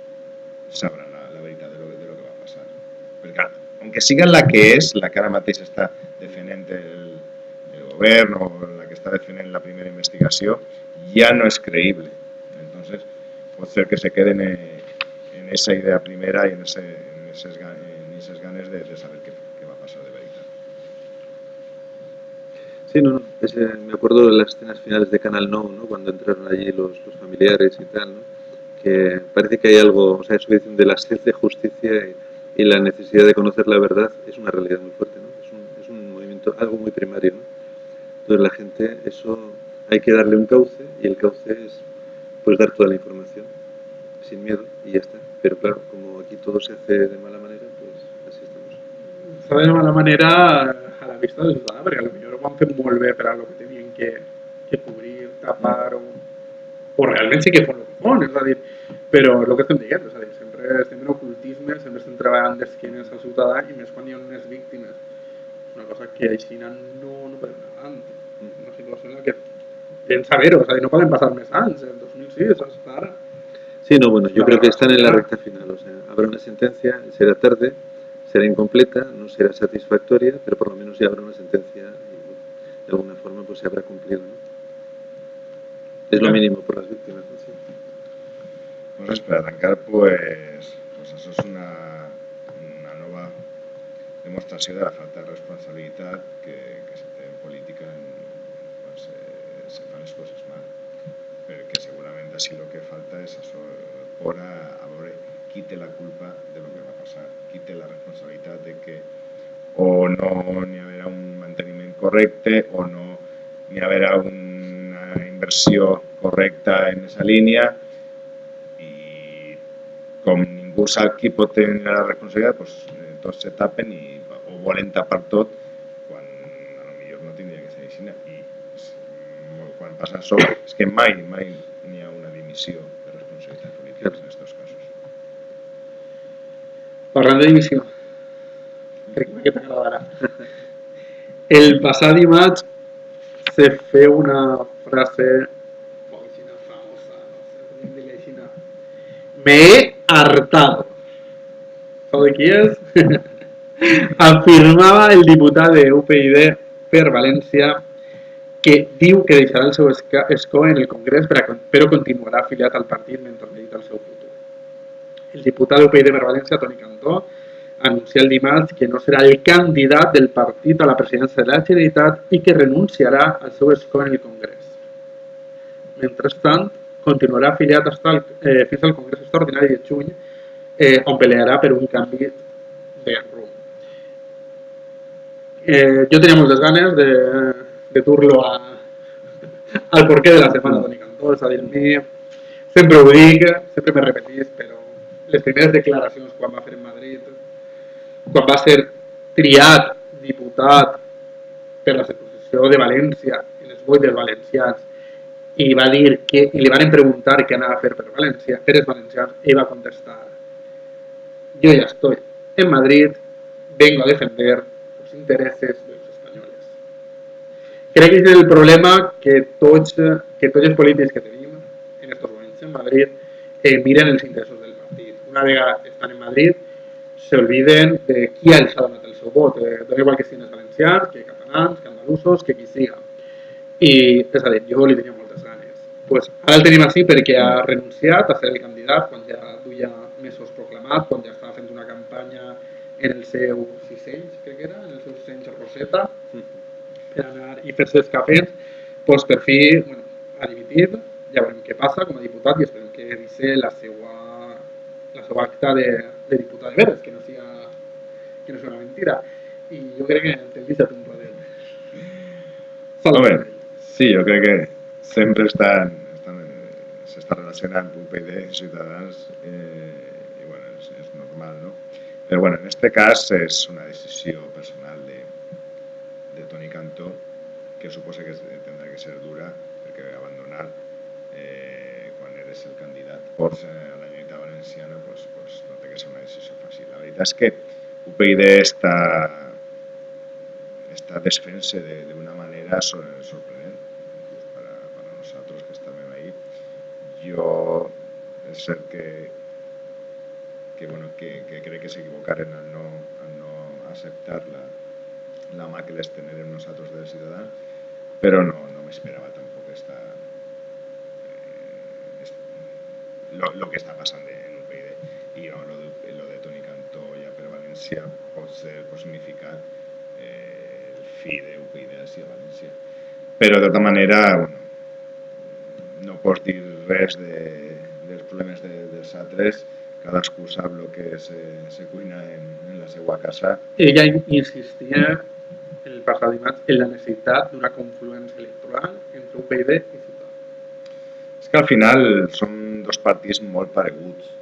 sabran la veritat de lo que va passar perquè aunque siga la que és la que ara mateix està defendent govern o la que està defendent la primera investigació ja no és creïble. Entonces, pot ser que se queden en esa idea primera y en esas ganes de saber qué va a pasar de veritat. Sí, no. Me acuerdo de las escenas finales de Canal No, ¿no? Cuando entraron allí los familiares y tal, ¿no? Que parece que hay algo, o sea, eso que dicen de la sed de justicia y la necesidad de conocer la verdad es una realidad muy fuerte, ¿no? Es un movimiento, algo muy primario, ¿no? Entonces la gente, eso hay que darle un cauce y el cauce es pues dar toda la información sin miedo y ya está. Pero claro, como aquí todo se hace de mala manera, pues así estamos. S'ha de mala manera a la vista del ciutadà, perquè potser ho van fer molt bé per a lo que tenien que cobrir, tapar o realment sí que fon el que fon, és a dir, però el que estem dient, és a dir, sempre estem en ocultisme, sempre estem treballant d'esquenes al ciutadà i més quan hi ha unes víctimes. És una cosa que així no podem anar avant. Una situació en la que hem saber-ho, és a dir, no poden passar més anys, el 2006 hasta ara. Sí, no, bueno, yo creo que están en la recta final, o sea, habrá una sentencia, será tarde, será incompleta, no será satisfactoria, pero por lo menos ya habrá una sentencia y de alguna forma pues se habrá cumplido, ¿no? Es lo mínimo por las víctimas, ¿no? Sí. Pues per tancar, pues això és una nova demostració de la falta de responsabilitat que se té en política quan se fan les coses mal. Perquè segurament així el que falta és això, por a veure qui té la culpa de lo que va passar, qui té la responsabilitat de que o no n'hi haurà un manteniment correcte o no n'hi haurà una inversió correcta en aquesta línia i com ningú sap qui pot tenir la responsabilitat, doncs tots se tapen o volen tapar tot quan potser no tindria que ser així. I quan passa això és que mai n'hi ha una dimissió de responsabilitat política en aquests casos. Parlant de dimissió, crec que t'agradarà. El passat dimarts se feu una frase famosa, no sé com dir-li així. Me he hartado. ¿Sabeu qui és? Afirmava el diputat de UPyD per València que diu que deixarà el seu escó en el Congrés però continuarà afiliat al partit mentre medita el seu futur. El diputat d'UPyD per València, Toni Cantó, anuncia el dimarts que no serà el candidat del partit a la presidència de la Generalitat i que renunciarà al seu escó en el Congrés. Mentrestant, continuarà afiliat fins al Congrés Extraordinari de juny, on pelearà per un canvi de rumb. Jo tenia moltes ganes de dur-lo al porqué de la setmana, Toni Cantó, és a dir, sempre ho dic, sempre me repetís, però les primeres declaracions quan va fer en Madrid, quan va ser triat diputat per la circumscripció de València, en els vots dels valencians, i va dir que, i li van preguntar què anava a fer per València, per els valencians, i va contestar: yo ya estoy en Madrid, vengo a defender los intereses de los españoles. Crec que és el problema que tots els polítics que tenim en aquests moments en Madrid miren els interessos del partit. Una vegada estan en Madrid, s'olviden de qui els ha donat el seu vot. Dona igual que siguin els valencians, que catalans, que andalusos, que qui siga. I, és a dir, jo li tenia moltes ganes. Pues ara el tenim així perquè ha renunciat a ser el candidat quan ja duia mesos proclamat, quan ja estava fent una campanya en el seu 6 anys, crec que era, en el seu 6 anys a Roseta, per anar i fer-se escapents, pues per fi ha dimitit, ja veurem què passa com a diputat i esperem que deixi la seva acta de diputat de veres, que no sigui una mentira. I jo crec que te'l deixat un radet. Home, sí, jo crec que sempre s'està relacionant UPyD i Ciutadans i bueno, és normal, no? Però bueno, en este cas és una decisió personal de Toni Cantó que suposa que tindrà que ser dura perquè abandonar quan eres el candidat a la Generalitat Valenciana pues no té que ser una decisió fàcil. La veritat és que UPyD està desfent-se d'una manera sorprenent para nosotros que estàvem ahí. Jo és cert que crec que s'equivocaren al no acceptar la mà que les tenem nosaltres dels ciutadans, però no m'esperava tampoc lo que està passant en UPyD. I lo de Toni Cantó ja per València pot significar el fi d'UPyD a València. Però de tota manera, bueno, no pots dir res dels problemes dels altres, cadascú sap el que se cuina en la seva casa. Ella insistia el passat dimarts en la necessitat d'una confluència electoral entre UPyD i Ciutadans. És que al final són dos partits molt pareguts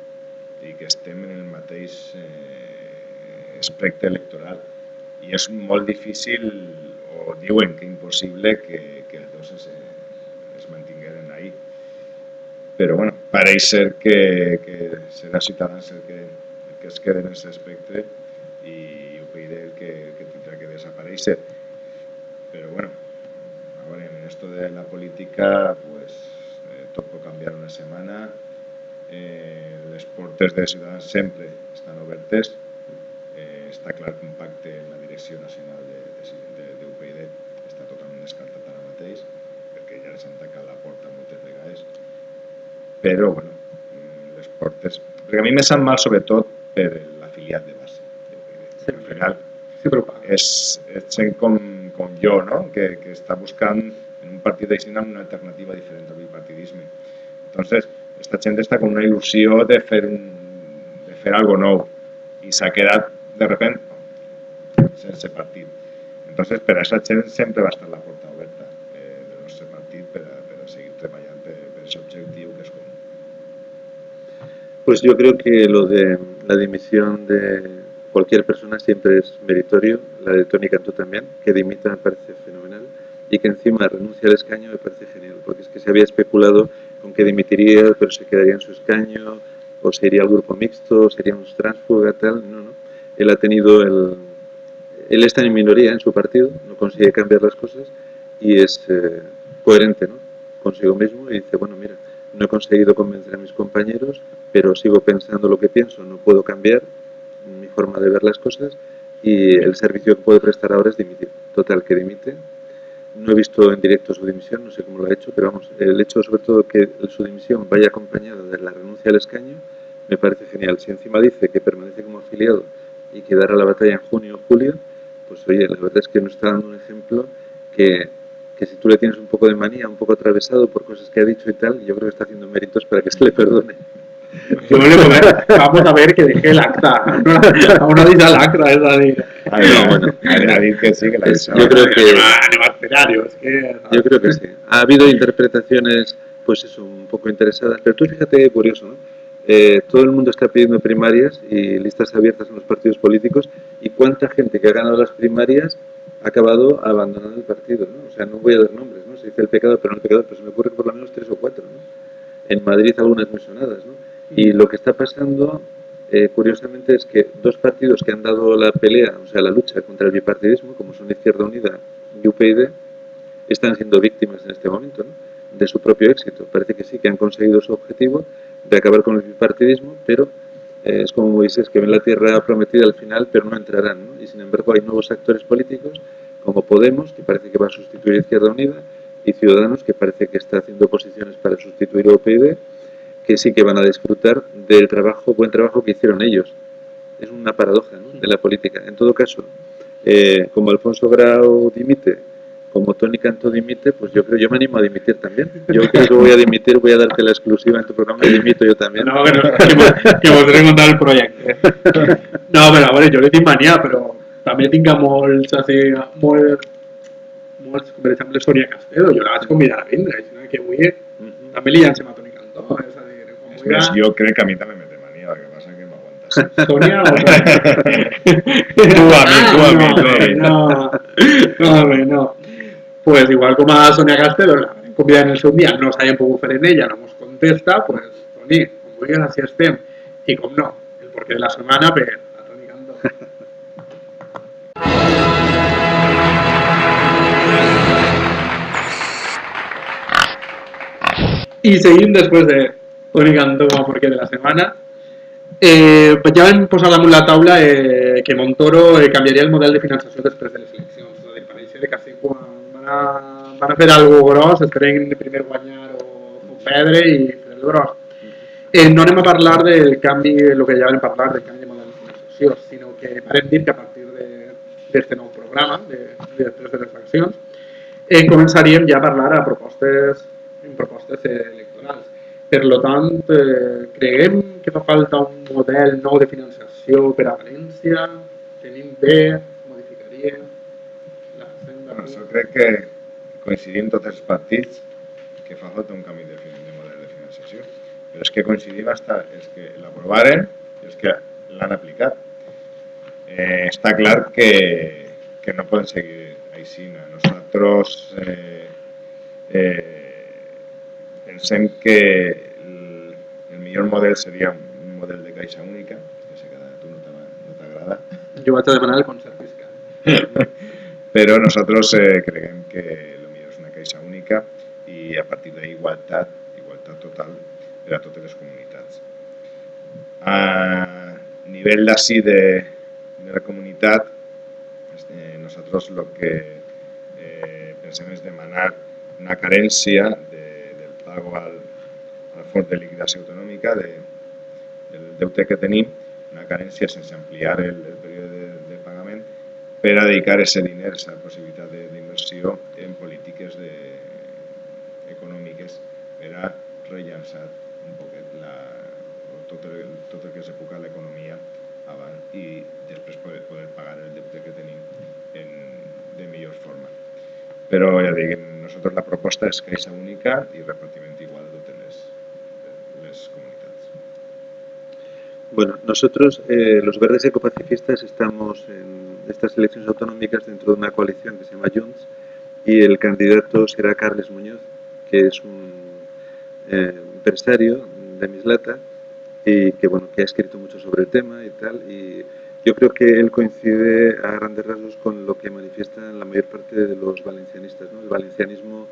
i que estem en el mateix espectre electoral i és molt difícil, o diuen que impossible, que els dos es mantingueren ahí. Però bueno, pareix ser que serà Ciutadans el que es queda en aquest espectre i UPyD el que tindrà que desaparèixer. Però bueno, ahora en esto de la política, pues tot pot canviar una setmana. Les portes de Ciutadans sempre estan obertes. Està clar que un pacte en la direcció nacional d'UPyD està totalment descartat ara mateix, perquè ja els han tancat la porta moltes vegades. Però, bueno, les portes... Perquè a mi me sap mal, sobretot, per l'afiliat de base. Al final, és gent com jo, no? Que està buscant en un partit així una alternativa diferent al bipartidisme. Entonces, esta gent està con una il·lusió de fer algo nou i s'ha quedat, de repente, sense partit. Entonces, per a aquesta gent sempre va estar la porta oberta del nostre partit per a seguir treballant per aquest objectiu que és comú. Pues yo creo que lo de la dimisión de cualquier persona siempre es meritorio, la de Toni Cantó también, que dimita me parece fenomenal y que encima renuncia al escaño me parece genial, porque es que se había especulado con que dimitiría pero se quedaría en su escaño o se iría al grupo mixto, sería un tránsfuga, tal, no. Él ha tenido él está en minoría en su partido, no consigue cambiar las cosas y es coherente, ¿no?, consigo mismo y dice, bueno, mira, no he conseguido convencer a mis compañeros, pero sigo pensando lo que pienso, no puedo cambiar mi forma de ver las cosas y el servicio que puede prestar ahora es dimitir. Total, que dimite. No he visto en directo su dimisión, no sé cómo lo ha hecho, pero vamos, el hecho sobre todo que su dimisión vaya acompañada de la renuncia al escaño me parece genial. Si encima dice que permanece como afiliado y que dará la batalla en junio o julio, pues oye, la verdad es que nos está dando un ejemplo que si tú le tienes un poco de manía, un poco atravesado por cosas que ha dicho y tal, yo creo que está haciendo méritos para que se le perdone. Vamos a ver que deje el acta. Aún no dice el acta, es decir. Bueno, a dir que sí, que la hizo. Yo creo que Yo creo que sí. Ha habido interpretaciones, pues eso, un poco interesadas, pero tú fíjate qué curioso, ¿no? Todo el mundo está pidiendo primarias y listas abiertas en los partidos políticos y cuánta gente que ha ganado las primarias ha acabado abandonando el partido, ¿no? O sea, no voy a dar nombres, ¿no? Se dice el pecado, pero no el pecador, pero se me ocurren por lo menos 3 o 4, ¿no? En Madrid algunas muy sonadas, ¿no? Y lo que está pasando, curiosamente, es que dos partidos que han dado la pelea, o sea, la lucha contra el bipartidismo, como son Izquierda Unida y UPyD, están siendo víctimas en este momento, ¿no?, de su propio éxito. Parece que sí, que han conseguido su objetivo de acabar con el bipartidismo, pero es como Moisés, que ven la tierra prometida al final, pero no entrarán, ¿no? Y sin embargo hay nuevos actores políticos, como Podemos, que parece que va a sustituir a Izquierda Unida, y Ciudadanos, que parece que está haciendo posiciones para sustituir a UPyD, que sí que van a disfrutar del buen trabajo que hicieron ellos. Es una paradoja, ¿no?, de la política. En todo caso, como Alfonso Grau dimite, como Toni Cantó dimite, pues yo me animo a dimitir también. Yo creo que voy a dimitir, voy a darte la exclusiva en tu programa y dimito yo también. No, que voldré contar el projecte. No, però a veure, jo li tinc mania, però també tinc molts, per exemple, Sonia Castedo. Jo la vaig convidar a vindre, així que avui també li llancem a Toni Cantó. És a dir, com És més, jo crec que a mi també me té mania, el que passa que m'aguantes. Sonia tu a mi. No. Pues igual com a Sonia Castedo la vam convidar en el seu dia, no s'hayan pogut fer en ella, no ens contesta, pues Toni, com vulguis així estem. I com no, el porqué de la setmana per a Toni Cantó. I seguim després de Toni Cantó com a porqué de la setmana. Ja vam posar damunt la taula que Montoro canviaria el model de finançació després de les eleccions. És a dir, pareixia que així quan van van a fer alguna cosa gros, esperen primer guanyar o perdre i fer el gros. No anem a parlar del canvi, el que ja vam parlar, del canvi de model de finançació, sinó que vam dir que a partir d'aquest nou programa, després de les accions, començaríem ja a parlar en propostes electorals. Per tant, creiem que fa falta un model nou de finançació per a València, tenim bé, modificaria la senda. Bueno, jo crec que coincidim tots els partits que fa falta un canvi de model de finançació, però és que coincidim hasta els que l'aprovaren i els que l'han aplicat. Està clar que no poden seguir així. Nosaltres pensem que el millor model seria un model de caixa única, que sé que a tu no t'agrada. Jo vaig a demanar el concert fiscal. Però nosaltres creiem que el millor és una caixa única i a partir d'ahí igualtat total per a totes les comunitats. A nivell d'ací de la comunitat, nosaltres el que pensem és demanar una carència del pago al fons de liquidació autonòmica del deute que tenim, una carència sense ampliar el període de pagament per a dedicar aquest diner, aquesta possibilitat d'inversió en polítiques econòmiques per a rellançar un poquet tot el que és època de l'economia abans i després poder pagar el deute que tenim de millor forma. Però ja dic, nosaltres la proposta és caixa única i repartiment igual de totes les comunitats. Bueno, nosotros, los verdes ecopacifistas, estamos en estas elecciones autonómicas dentro de una coalición que se llama Junts y el candidato será Carles Muñoz, que es un empresario de Mislata y que ha escrito mucho sobre el tema y tal, y yo creo que él coincide a grandes rasgos con lo que manifiestan la mayor parte de los valencianistas, ¿no? El valencianismo,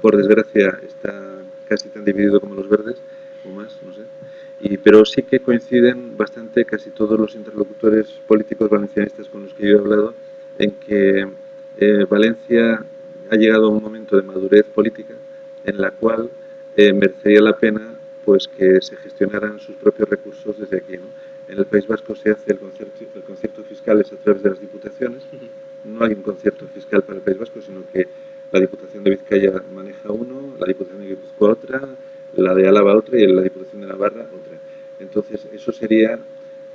por desgracia, está casi tan dividido como los verdes, o más, no sé, pero sí que coinciden bastante casi todos los interlocutores políticos valencianistas con los que yo he hablado en que Valencia ha llegado a un momento de madurez política en la cual merecería la pena pues que se gestionaran sus propios recursos desde aquí, ¿no? En el País Vasco se hace el concierto fiscal es a través de las diputaciones. No hay un concierto fiscal para el País Vasco, sino que la Diputación de Vizcaya maneja uno, la Diputación de Guipúzcoa otra, la de Álava otra y la Diputación de Navarra otra. Entonces, eso sería,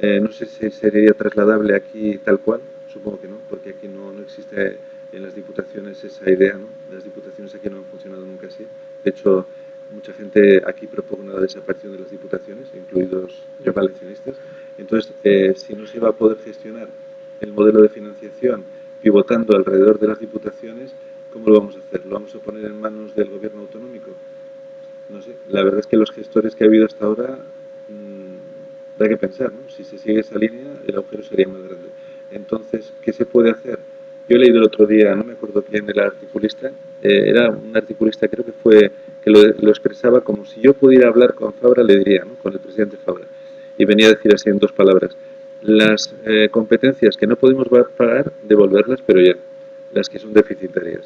no sé si sería trasladable aquí tal cual, supongo que no, porque aquí no existe en las diputaciones esa idea, ¿no? Las diputaciones aquí no han funcionado nunca así. De hecho, mucha gente aquí propone la desaparición de las diputaciones, incluidos los valencianistas. Entonces, si no se va a poder gestionar el modelo de financiación pivotando alrededor de las diputaciones, ¿cómo lo vamos a hacer? ¿Lo vamos a poner en manos del gobierno autonómico? No sé. La verdad es que los gestores que ha habido hasta ahora da que pensar, ¿no? Si se sigue esa línea, el agujero sería más grande. Entonces, ¿qué se puede hacer? Yo he leído el otro día, no me acuerdo quién era el articulista, era un articulista, creo que lo expresaba como si yo pudiera hablar con Fabra, le diría, ¿no? Con el presidente Fabra. Y venía a decir así en dos palabras: las competencias que no podemos pagar, devolverlas, pero ya, las que son deficitarias.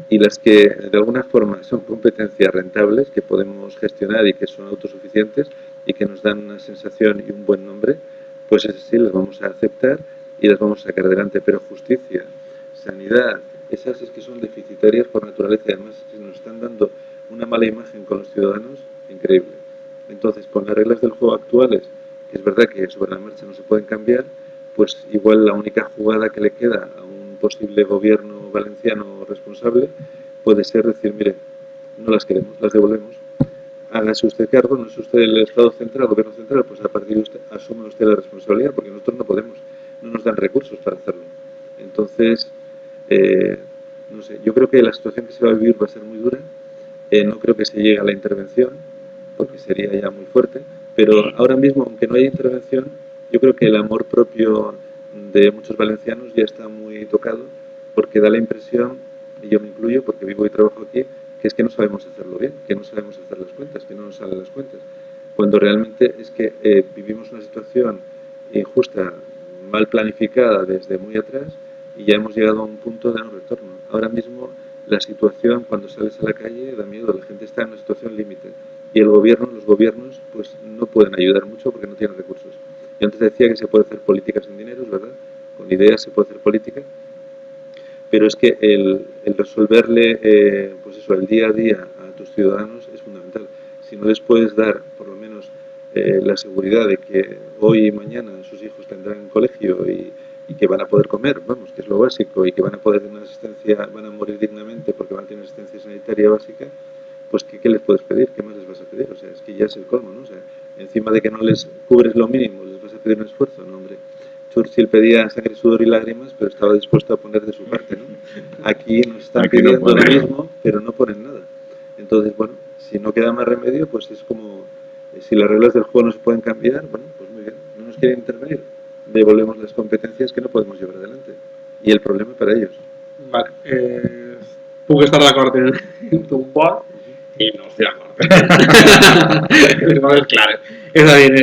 Y las que de alguna forma son competencias rentables, que podemos gestionar y que son autosuficientes y que nos dan una sensación y un buen nombre, pues esas sí las vamos a aceptar y las vamos a sacar adelante. Pero justicia, sanidad, esas es que son deficitarias por naturaleza y además nos están dando una mala imagen con los ciudadanos, increíble. Entonces, con las reglas del juego actuales, que es verdad que sobre la marcha no se pueden cambiar, pues igual la única jugada que le queda a un posible gobierno valenciano responsable puede ser decir, mire, no las queremos, las devolvemos. Hágase usted cargo, no es usted el Estado central, el gobierno central, pues a partir de usted, asuma usted la responsabilidad, porque nosotros no podemos, no nos dan recursos para hacerlo. Entonces, no sé, yo creo que la situación que se va a vivir va a ser muy dura. No creo que se llegue a la intervención, porque sería ya muy fuerte, pero ahora mismo, aunque no haya intervención, yo creo que el amor propio de muchos valencianos ya está muy tocado, porque da la impresión, y yo me incluyo porque vivo y trabajo aquí, que es que no sabemos hacerlo bien, que no sabemos hacer las cuentas, que no nos salen las cuentas, cuando realmente es que vivimos una situación injusta, mal planificada desde muy atrás, y ya hemos llegado a un punto de no retorno. Ahora mismo la situación cuando sales a la calle da miedo, la gente está en una situación límite y los gobiernos, pues no pueden ayudar mucho porque no tienen recursos. Yo antes decía que se puede hacer política sin dinero, es verdad, con ideas se puede hacer política, pero es que el resolverle pues eso, el día a día a tus ciudadanos es fundamental. Si no les puedes dar por lo menos la seguridad de que hoy y mañana sus hijos tendrán colegio y que van a poder comer, vamos, que es lo básico, y que van a poder tener asistencia, van a morir dignamente porque van a tener asistencia sanitaria básica, pues ¿qué les puedes pedir? ¿Qué más les vas a pedir? O sea, es que ya es el colmo, ¿no? O sea, encima de que no les cubres lo mínimo, les vas a pedir un esfuerzo, ¿no, hombre? Churchill pedía sangre, sudor y lágrimas, pero estaba dispuesto a poner de su parte, ¿no? Aquí nos están pidiendo lo mismo, pero no ponen nada. Entonces, bueno, si no queda más remedio, pues es como, si las reglas del juego no se pueden cambiar, bueno, pues muy bien, no nos quieren intervenir, devolvemos las competencias que no podemos llevar adelante. Y el problema para ellos. Vale, puc estar d'acord en tu pot i no estic d'acord. Les coses clares. És a dir,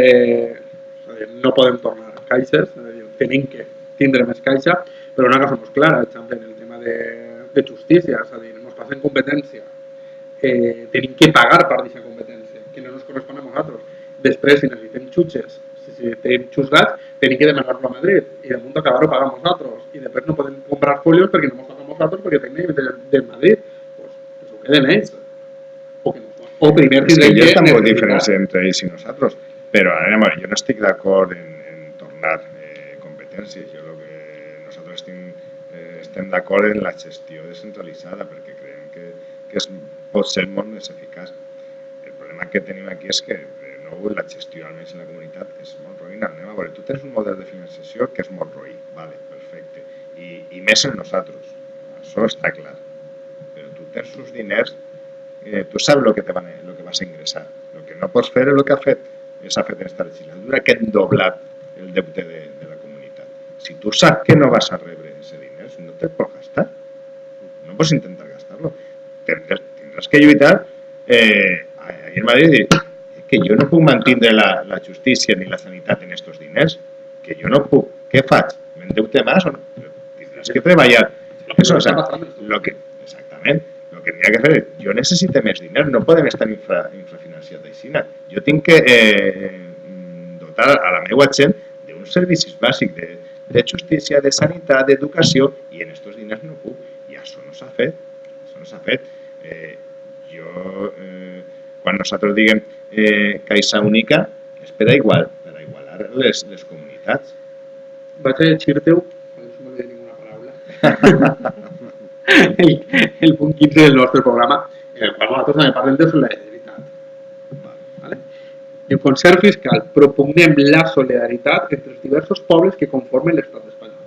no podem tornar caixes, és a dir, tenim que tindre més caixa, però una cosa molt clara, per exemple, en el tema de justícia, és a dir, ens passen competència, tenim que pagar per aquesta competència, que no ens correspon a nosaltres. Després, si necessitem xutxes, si tenim xusgats, tenim que demanar-lo a Madrid i de munt acabar-ho pagant nosaltres i després no podem comprar folios perquè no ens toca a nosaltres perquè tenim de Madrid, pues ho queden ells o primer es que yo tampoco diferencia entre ells i nosaltres, però jo no estic d'acord en tornar competències. Jo lo que nosaltres estem d'acord en la gestió descentralitzada perquè creiem que pot ser molt més eficaç. El problema que tenim aquí és que la gestió, almenys en la comunitat, és molt roïna. Anem a veure, tu tens un model de financiació que és molt roïn, vale, perfecte, i més en nosaltres, això està clar, però tu tens uns diners, tu saps el que vas a ingressar, el que no pots fer és el que s'ha fet en aquesta legislatura, que hem doblat el deute de la comunitat. Si tu saps que no vas a rebre ese diners, no te'l pots gastar, no pots intentar gastar-lo, tindràs que lluitar ahir a Madrid i dir que jo no puc mantenir la justícia ni la sanitat en aquests diners, que jo no puc. Què faig? M'endeute més o no? Tindràs que treballar. Eso, o sea, exactament, el que n'hi ha que fer és, jo necessito més diners, no podem estar infrafinanciats així. Jo tinc que dotar a la meva gent d'uns servicis bàsics de justícia, de sanitat, d'educació, i en aquests diners no puc. I això no s'ha fet. Això no s'ha fet. Quan nosaltres diguem caixa única, és per igualar les comunitats. Vaig a llegir-te-ho, no se m'olvida ninguna paraula, el punt 15 del nostre programa, en el qual nosaltres també parlem de solidaritat. ¿Vale? En concert fiscal propugnem la solidaritat entre els diversos pobles que conformen l'estat espanyol.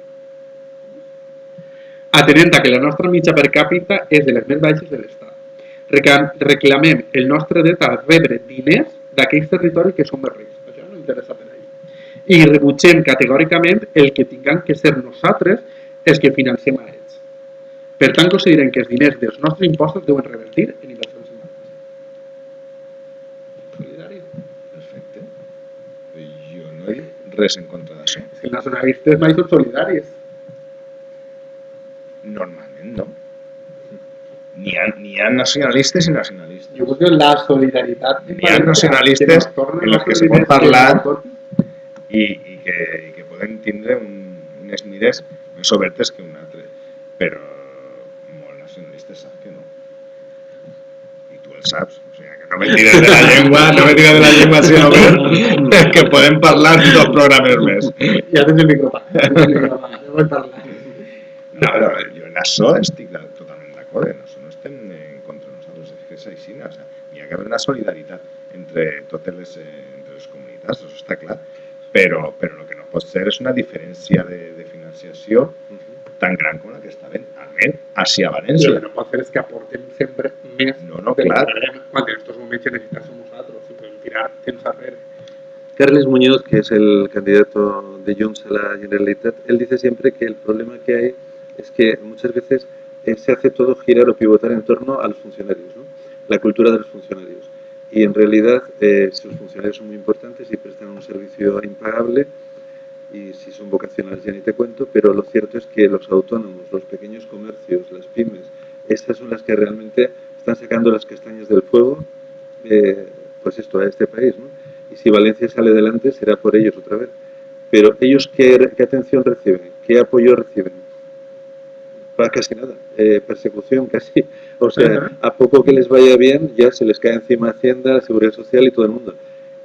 Atenent a que la nostra mitja per càpita és de les més baixes de l'estat. Reclamem el nostre dret a rebre diners d'aquells territoris que són més rics. Això no interessa per a ells. I rebutgem categòricament el que tinguem que ser nosaltres els que financiem a ells. Per tant, considerem que els diners dels nostres impostos deuen revertir en inversions en marques. Solidari. Perfecte. Jo no he dit res en contra d'això. Els nacionalistes mai són solidaris. Normalment no. N'hi ha nacionalistes i nacionalistes. Jo busco la solidaritat. N'hi ha nacionalistes en els que se pot parlar i que poden tindre unes mires més obertes que un altre. Però molts nacionalistes saben que no. I tu el saps. O sigui, que no me tires de la llengua, sinó que podem parlar dos programes més. Ja tens el micròfon. Vull parlar. No, però jo en això estic totalment d'acord, en això no estem en contra de nosaltres, és que és així, o sigui, hi ha que haver una solidaritat entre totes les comunitats, això està clar, però el que no pot ser és una diferència de financiació tan gran com la que està havent, almenys hacia València. El que no pot ser és que aportem sempre més clar. Quan en aquests moments necessitem som nosaltres, si podem tirar temps arrere. Carles Muñoz, que es el candidato de Junts a la Generalitat, él dice siempre que el problema que hay es que muchas veces se hace todo girar o pivotar en torno a los funcionarios, ¿no? La cultura de los funcionarios. Y en realidad, si los funcionarios son muy importantes y prestan un servicio impagable, y si son vocacionales ya ni te cuento, pero lo cierto es que los autónomos, los pequeños comercios, las pymes, estas son las que realmente están sacando las castañas del fuego, pues esto, a este país, ¿no? Y si Valencia sale adelante será por ellos otra vez. Pero ellos, ¿qué atención reciben? ¿Qué apoyo reciben? Para casi nada, persecución casi. O sea, a poco que les vaya bien, ya se les cae encima Hacienda, la Seguridad Social y todo el mundo.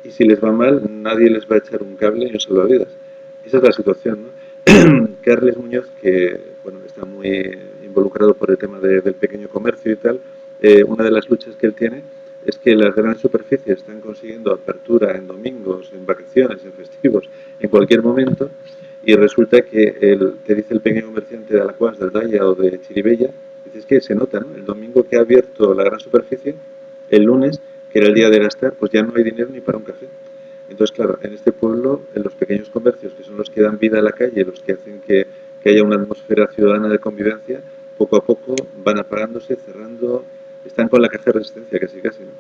Y si les va mal, nadie les va a echar un cable y un salvavidas. Esa es la situación, ¿no? Carles Muñoz, que bueno, está muy involucrado por el tema del pequeño comercio y tal, una de las luchas que él tiene es que las grandes superficies están consiguiendo apertura en domingos, en vacaciones, en festivos, en cualquier momento, y resulta que te dice el pequeño comerciante de Alacuas, del Daya o de Chiribella, dices que se nota, ¿no? El domingo que ha abierto la gran superficie, el lunes, que era el día de gastar, pues ya no hay dinero ni para un café. Entonces, claro, en este pueblo, en los pequeños comercios, que son los que dan vida a la calle, los que hacen que haya una atmósfera ciudadana de convivencia, poco a poco van apagándose, cerrando, están con la caja de resistencia casi casi, ¿no?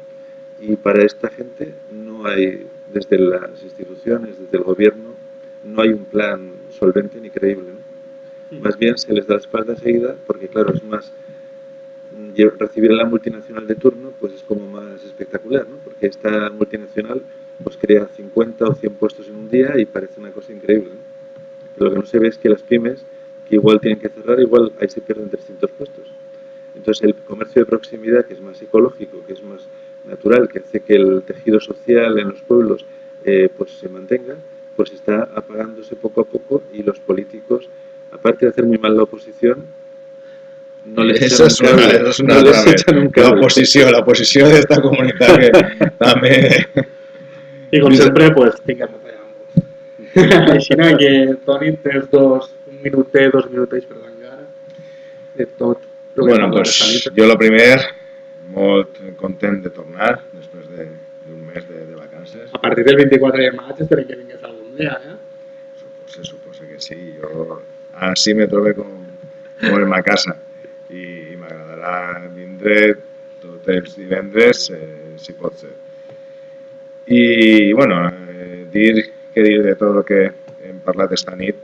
Y para esta gente no hay, desde las instituciones, desde el gobierno, no hay un plan solvente ni creíble, ¿no? Más bien se les da la espalda seguida porque, claro, es más, recibir a la multinacional de turno pues es como más espectacular, ¿no? Porque esta multinacional pues crea 50 o 100 puestos en un día y parece una cosa increíble, ¿no? Pero lo que no se ve es que las pymes, que igual tienen que cerrar, igual ahí se pierden 300 puestos. Entonces el comercio de proximidad, que es más ecológico, que es más natural, que hace que el tejido social en los pueblos pues se mantenga, pues está apagándose poco a poco y los políticos, aparte de hacer muy mal la oposición, no les Eso echan un cable. eso es una No les altra echan un vez. cable. La oposició d'esta comunitat que també... I com sempre, pues, tinguem retallant-vos. Així que, Toni, tens un minutet, 2 minutets per tancar de tot el que Bueno, parlat pues esta nit. jo lo primer, molt content de tornar després d'un mes de vacances. A partir del 24 de maig esperem que vingués algun dia, eh? Suposa que sí. Jo així me trobo com en ma casa i m'agradarà vindre tots els divendres, si pot ser. I, bueno, què dir de tot el que hem parlat esta nit,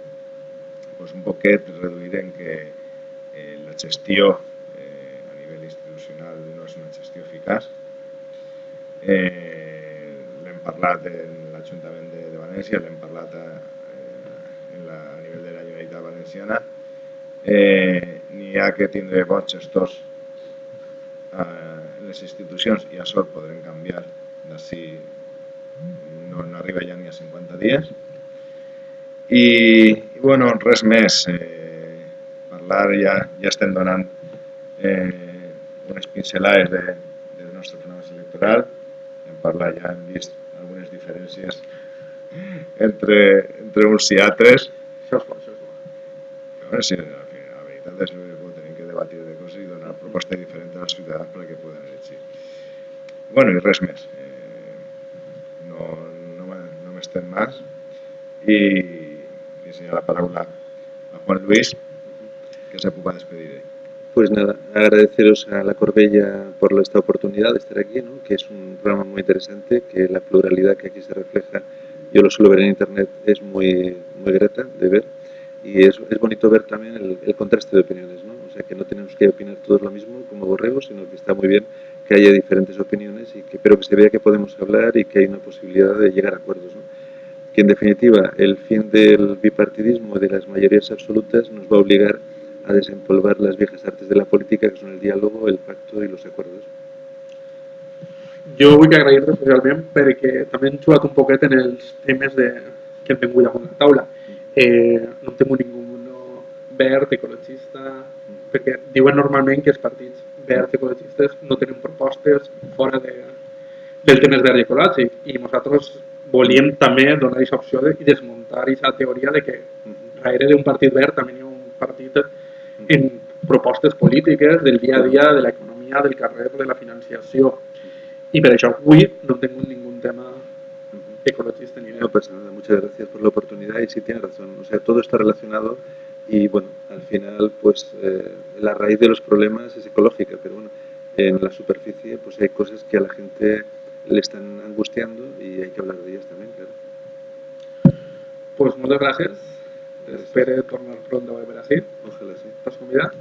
pues un poquet reduir en que la gestió a nivell institucional no és una gestió eficaç. L'hem parlat en l'Ajuntament de València, l'hem parlat a nivell de la Generalitat Valenciana. N'hi ha que tindre bons gestors en les institucions i això ho podrem canviar d'ací no arriba ja ni a 50 dies. I bueno, res més. Parlar, ja estem donant unes pincelades del nostre programa electoral. Hem parlat, ja hem vist algunes diferències entre uns i altres. Això és bo, això és bo. A veure si la veritat és que tenim que debatir de coses i donar propostes diferents als ciutadans perquè poden elegir. Bueno, i res més. No m'estem més i enseñar la palabra a Juan Luis, que se pueda despedir. Pues nada, agradeceros a La Corbella por esta oportunidad de estar aquí, ¿no? Que es un programa muy interesante, que la pluralidad que aquí se refleja, yo lo suelo ver en internet, es muy grata de ver, y es bonito ver también el contraste de opiniones, ¿no? O sea, que no tenemos que opinar todos lo mismo como borregos, sino que está muy bien que haya diferentes opiniones, pero que se vea que podemos hablar y que hay una posibilidad de llegar a acuerdos, ¿no? Que en definitiva el fin del bipartidismo y de las mayorías absolutas nos va a obligar a desempolvar las viejas artes de la política, que son el diálogo, el pacto i els acords. Jo vull agrair-te especialment perquè també hem jugat un poquet en els temes que hem tingut damunt la taula. No hem tingut ningú verd, ecologista, perquè diuen normalment que els partits verds ecologistes no tenen propostes fora del tema verd i ecològic, i nosaltres volíem també donar aquesta opció i desmuntar aquesta teoria de que darrere d'un partit verd també hi ha un partit en propostes polítiques del dia a dia, de l'economia, del carrer, de la financiació. Y per això avui no hem tingut ningún tema ecologista ni nada. No pasa nada, muchas gracias por la oportunidad y sí tiene razón, o sea, todo está relacionado y bueno, al final pues la raíz de los problemas es ecológica, pero bueno, en la superficie pues hay cosas que a la gente le están angustiando y hay que hablar de ellas también, claro. Pues moltes gràcies. Espero tornar pronto a veure així. Ojalá sí. T'has convidat?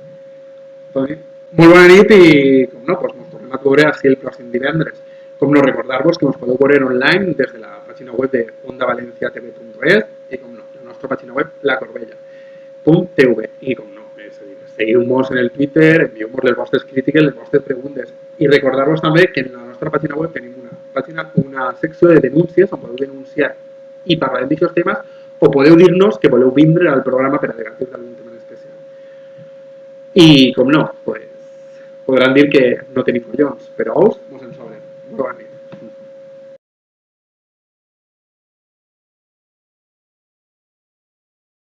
Toni? Molt bona nit i, com no, doncs ens tornem a veure així el pròxim divendres. Com no, recordar-vos que ens podeu veure online des de la pàgina web de ondavalenciatv.es i, com no, la nostra pàgina web lacorbella.tv. I, com no, és a dir, seguiu-nos en el Twitter, envieu-nos les vostres crítiques, les vostres preguntes. I recordar-vos també que en la nostra pàgina web tenim una secció de denúncies on podeu denunciar i parlar d'aquests temes o podeu dir-nos que voleu vindre al programa per a debatre d'algun tema especial. I, com no, pues, podran dir que no tenim collons, però ous mos en sobren. Molt bona nit.